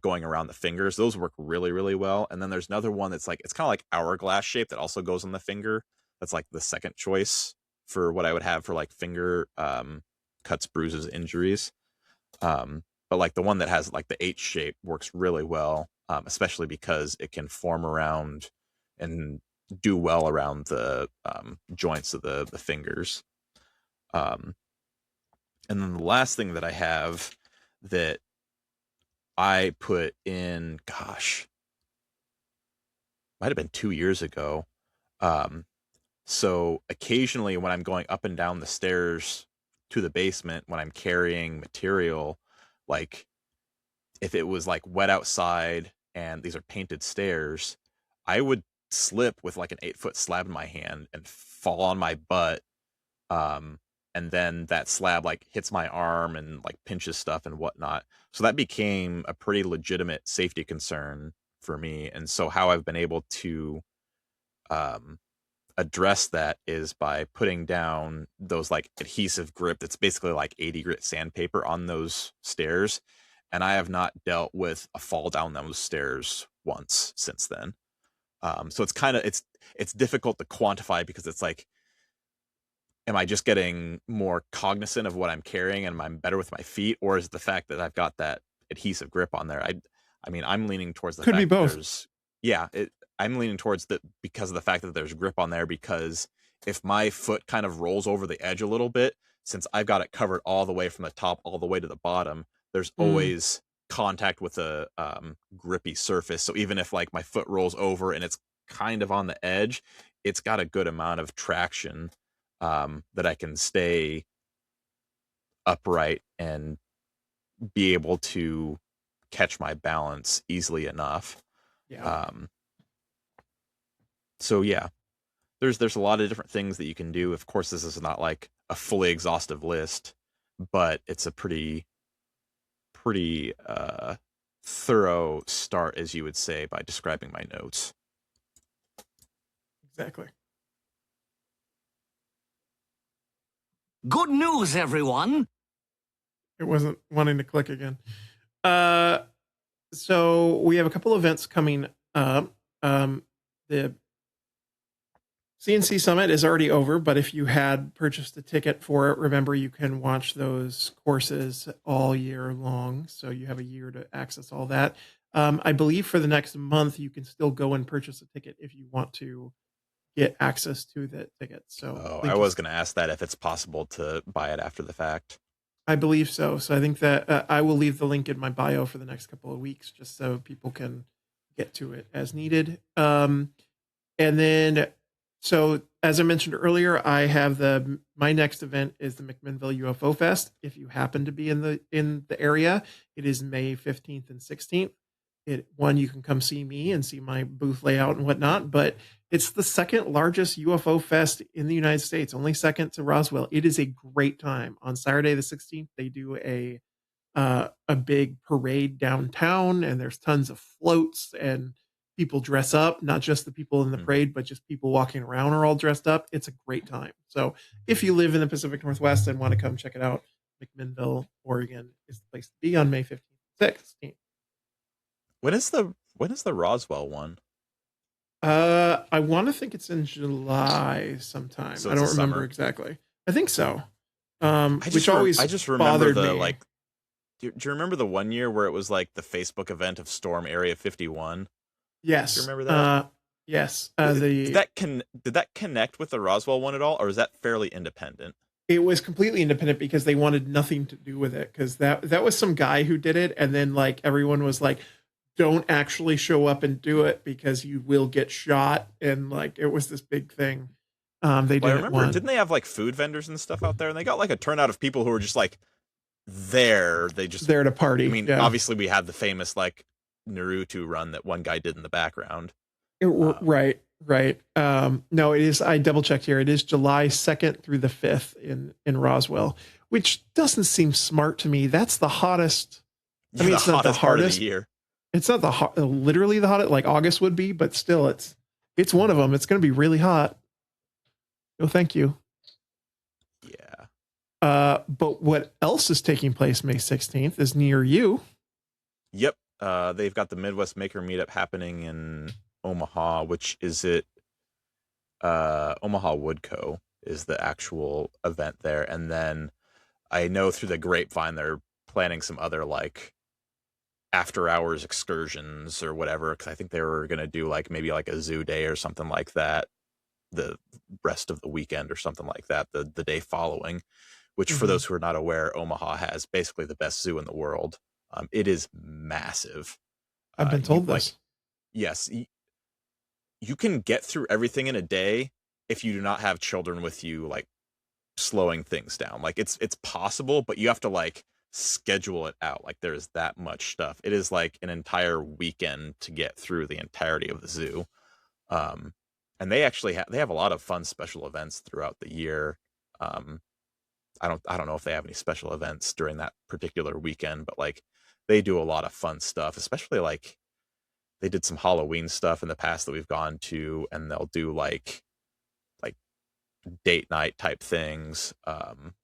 going around the fingers. Those work really, really well. And then there's another one that's like, it's kind of like hourglass shape that also goes on the finger. That's like the second choice for what I would have for like finger cuts, bruises, injuries. But like the one that has like the H shape works really well, especially because it can form around and do well around the joints of the fingers. And then the last thing that I have that I put in, gosh, might have been 2 years ago. So occasionally when I'm going up and down the stairs to the basement, when I'm carrying material, like if it was like wet outside and these are painted stairs, I would slip with like an 8-foot slab in my hand and fall on my butt. And then that slab like hits my arm and like pinches stuff and whatnot. So that became a pretty legitimate safety concern for me. And so how I've been able to address that is by putting down those like adhesive grip that's basically like 80 grit sandpaper on those stairs. And I have not dealt with a fall down those stairs once since then. So it's kind of, it's difficult to quantify because it's like, am I just getting more cognizant of what I'm carrying and I'm better with my feet, or is it the fact that I've got that adhesive grip on there? I mean, I'm leaning towards the
Could
fact
be both.
that there's, yeah, I'm leaning towards that because of the fact that there's grip on there, because if my foot kind of rolls over the edge a little bit, since I've got it covered all the way from the top all the way to the bottom, there's always contact with a grippy surface. So even if like my foot rolls over and it's kind of on the edge, it's got a good amount of traction that I can stay upright and be able to catch my balance easily enough.
Yeah.
So yeah, there's a lot of different things that you can do. Of course, this is not like a fully exhaustive list, but it's a pretty thorough start, as you would say, by describing my notes.
Exactly.
Good news, everyone.
It wasn't wanting to click again. So we have a couple events coming up. The CNC Summit is already over, but if you had purchased a ticket for it, remember you can watch those courses all year long. So you have a year to access all that. I believe for the next month, you can still go and purchase a ticket if you want to get access to the ticket. So
I was going to ask that if it's possible to buy it after the fact.
I believe so. So I think that I will leave the link in my bio for the next couple of weeks, just so people can get to it as needed. And then, so as I mentioned earlier, I have my next event is the McMinnville UFO Fest. If you happen to be in the area, it is May 15th and 16th. You can come see me and see my booth layout and whatnot, but it's the second largest UFO fest in the United States, only second to Roswell. It is a great time. On Saturday the 16th, they do a big parade downtown, and there's tons of floats and people dress up. Not just the people in the parade, but just people walking around are all dressed up. It's a great time. So if you live in the Pacific Northwest and want to come check it out, McMinnville, Oregon is the place to be on May 15th, 16th.
When is the Roswell one?
I want to think it's in July sometime.
So
I don't remember
summer.
Exactly. I think so.
I just remember
bothered
the
me.
like. Do you remember the one year where it was like the Facebook event of Storm Area 51?
Yes.
Do you remember that?
Yes.
Did that connect with the Roswell one at all, or is that fairly independent?
It was completely independent because they wanted nothing to do with it, because that was some guy who did it, and then like everyone was like, don't actually show up and do it because you will get shot, and like it was this big thing. I remember,
didn't they have like food vendors and stuff out there, and they got like a turnout of people who were just like there to party. I mean, obviously we had the famous like Naruto run that one guy did in the background.
Right. No, it is. I double checked here. It is July 2nd through the 5th in Roswell, which doesn't seem smart to me. That's the hottest. I mean, it's not the
part
hardest
of the year.
It's not literally the hottest, like August would be, but still it's one of them. It's going to be really hot. No, thank you.
Yeah.
But what else is taking place May 16th is near you.
Yep. They've got the Midwest Maker Meetup happening in Omaha, which is Omaha Woodco is the actual event there. And then I know through the grapevine, they're planning some other like after hours excursions or whatever, because I think they were going to do like maybe like a zoo day or something like that the rest of the weekend or something like that the day following, which for those who are not aware, Omaha has basically the best zoo in the world. It is massive.
I've been told this.
Yes, you can get through everything in a day if you do not have children with you like slowing things down. Like it's possible, but you have to like schedule it out. Like there's that much stuff. It is like an entire weekend to get through the entirety of the zoo. And they actually they have a lot of fun special events throughout the year. I don't know if they have any special events during that particular weekend, but like they do a lot of fun stuff, especially like they did some Halloween stuff in the past that we've gone to, and they'll do like date night type things,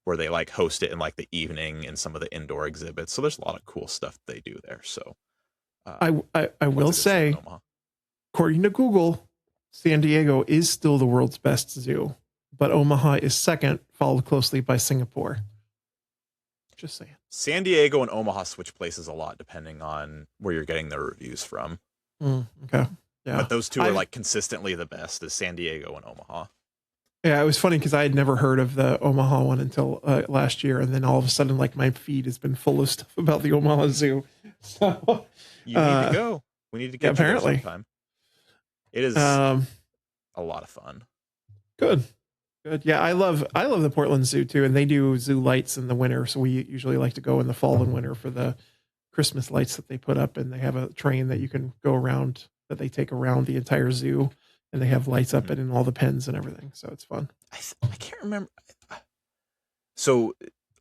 where they like host it in like the evening in some of the indoor exhibits. So there's a lot of cool stuff they do there. So
I will say, according to Google, San Diego is still the world's best zoo, but Omaha is second, followed closely by Singapore. Just saying.
San Diego and Omaha switch places a lot depending on where you're getting their reviews from.
Okay. Yeah.
But those two are like consistently the best, is San Diego and Omaha.
Yeah, it was funny because I had never heard of the Omaha one until last year, and then all of a sudden, like my feed has been full of stuff about the Omaha Zoo. So
you need to go. We need to get
apparently
you there sometime. It is a lot of fun.
Good. Yeah, I love the Portland Zoo too, and they do zoo lights in the winter. So we usually like to go in the fall and winter for the Christmas lights that they put up, and they have a train that you can go around, that they take around the entire zoo. And they have lights up in all the pens and everything. So it's fun.
I can't remember. So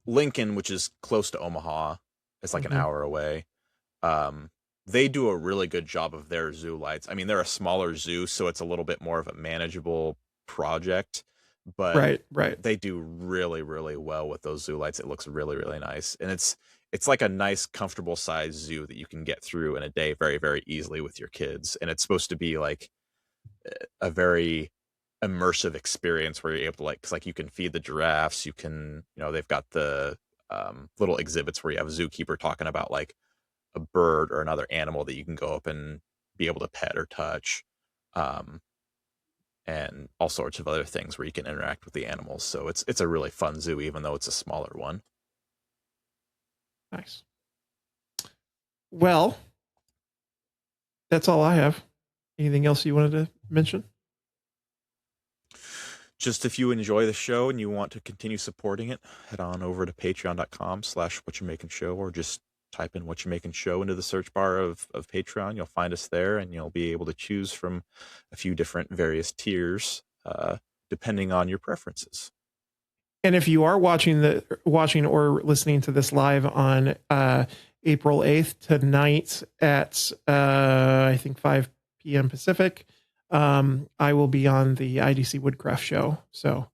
Lincoln, which is close to Omaha, it's like an hour away. They do a really good job of their zoo lights. I mean, they're a smaller zoo, so it's a little bit more of a manageable project. But
right.
They do really, really well with those zoo lights. It looks really, really nice. And it's like a nice, comfortable size zoo that you can get through in a day very, very easily with your kids. And it's supposed to be like a very immersive experience where you're able to like, cause like you can feed the giraffes, you can, they've got the little exhibits where you have a zookeeper talking about like a bird or another animal that you can go up and be able to pet or touch, and all sorts of other things where you can interact with the animals. So it's a really fun zoo, even though it's a smaller one.
Nice. Well, that's all I have. Anything else you wanted to mention?
Just if you enjoy the show and you want to continue supporting it, head on over to patreon.com/whatyourmakingshow, or just type in What You Making Show into the search bar of Patreon. You'll find us there, and you'll be able to choose from a few different various tiers, depending on your preferences.
And if you are watching or listening to this live on April 8th tonight at I think 5 p.m. Pacific, I will be on the IDC Woodcraft show. So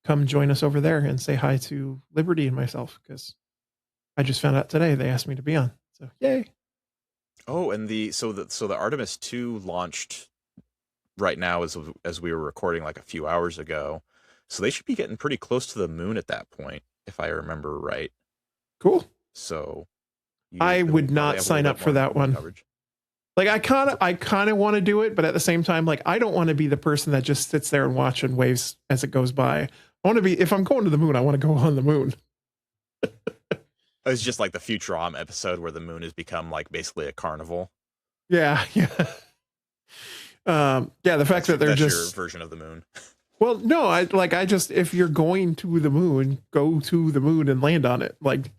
come join us over there and say hi to Liberty and myself, because I just found out today they asked me to be on. So yay.
Oh, and the Artemis 2 launched right now as we were recording like a few hours ago. So they should be getting pretty close to the moon at that point, if I remember right.
Cool.
So
I would not sign up for that one. Coverage. Like I kind of want to do it, but at the same time, like I don't want to be the person that just sits there and watch and waves as it goes by. I want to be, if I'm going to the moon, I want to go on the moon.
It's just like the Futurama episode where the moon has become like basically a carnival.
Yeah. The fact that they're just
your version of the moon.
Well, no, if you're going to the moon, go to the moon and land on it. Like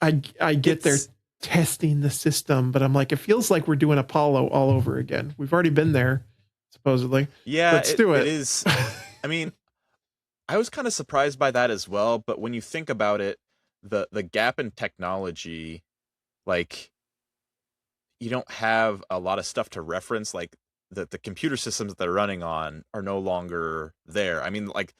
I get they're testing the system, but I'm like, it feels like we're doing Apollo all over again. We've already been there, supposedly.
Yeah,
let's do it.
It is. I mean, I was kind of surprised by that as well, but when you think about it, the gap in technology, like you don't have a lot of stuff to reference, like the computer systems that they're running on are no longer there. I mean, like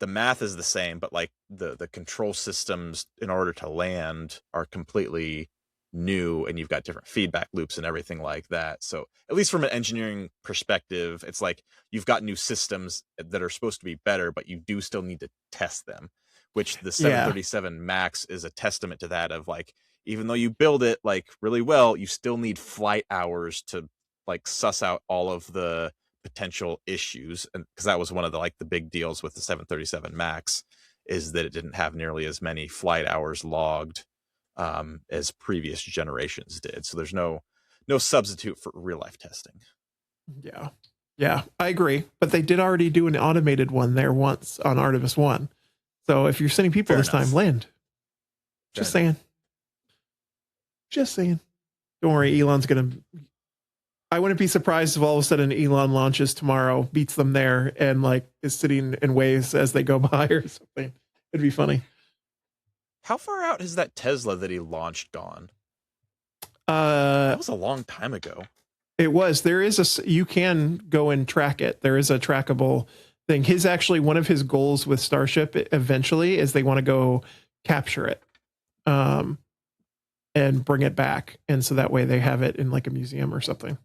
the math is the same, but like the control systems in order to land are completely new, and you've got different feedback loops and everything like that. So at least from an engineering perspective, it's like you've got new systems that are supposed to be better, but you do still need to test them, which the 737 Max is a testament to that. Of like, even though you build it like really well, you still need flight hours to like suss out all of the potential issues. And because that was one of the big deals with the 737 Max, is that it didn't have nearly as many flight hours logged as previous generations did. So there's no substitute for real life testing.
Yeah, I agree. But they did already do an automated one there once on Artemis 1. So if you're sending people this time, land. Just saying. Don't worry, Elon's gonna. I wouldn't be surprised if all of a sudden Elon launches tomorrow, beats them there, and like is sitting and waves as they go by or something. It'd be funny.
How far out has that Tesla that he launched gone? That was a long time ago.
It was. There is you can go and track it. There is a trackable thing. One of his goals with Starship eventually is they want to go capture it, and bring it back. And so that way they have it in like a museum or something.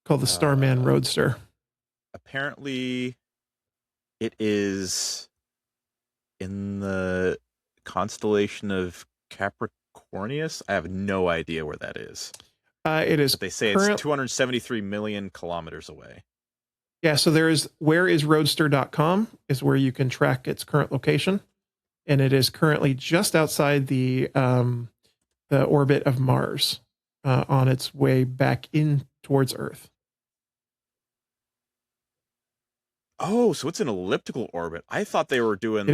Called the Starman Roadster.
Apparently it is in the constellation of Capricornius. I have no idea where that is.
It is.
But they say it's 273 million kilometers away.
Yeah. So there is whereisroadster.com is where you can track its current location. And it is currently just outside the orbit of Mars, on its way back in towards Earth.
Oh, so it's an elliptical orbit. I thought they were doing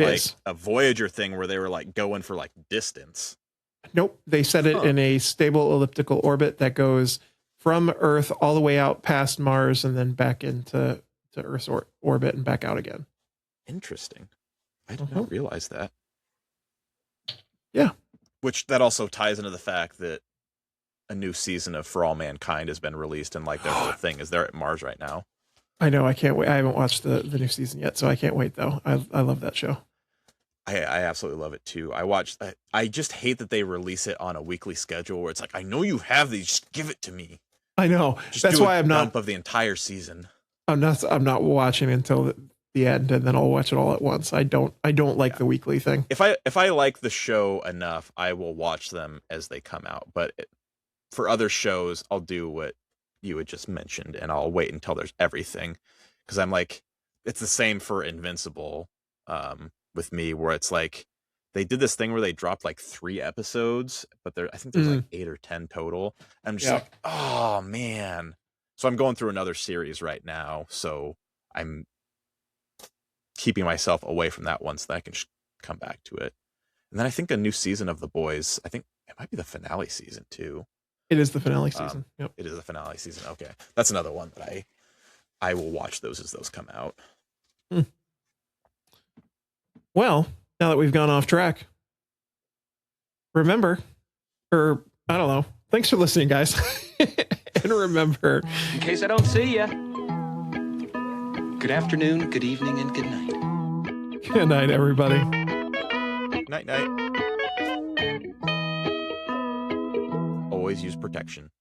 a Voyager thing where they were like going for like distance.
Nope. They set it in a stable elliptical orbit that goes from Earth all the way out past Mars and then back into Earth's orbit and back out again.
Interesting. I did not realize that.
Yeah.
Which that also ties into the fact that a new season of For All Mankind has been released, and like their whole thing is they're at Mars right now.
I know. I can't wait. I haven't watched the new season yet, so I can't wait though. I love that show.
I absolutely love it too. I just hate that they release it on a weekly schedule where it's like, I know you have these, just give it to me.
I know. That's why I'm not
dump of the entire season.
I'm not watching until the end, and then I'll watch it all at once. I don't like the weekly thing.
If I like the show enough, I will watch them as they come out. But for other shows, I'll do what you had just mentioned, and I'll wait until there's everything, because I'm like, it's the same for Invincible with me, where it's like they did this thing where they dropped like 3 episodes, but I think there's like 8 or 10 total. I'm just like, oh man. So I'm going through another series right now, so I'm keeping myself away from that one so that I can just come back to it. And then I think a new season of The Boys, I think it might be the finale season too.
It is the finale season. Yep.
It is the finale season. Okay. That's another one that I will watch those as those come out.
Well, now that we've gone off track, remember, or I don't know, thanks for listening, guys. And remember,
in case I don't see ya, good afternoon, good evening, and good night.
Good night, everybody.
Night, night. Always use protection.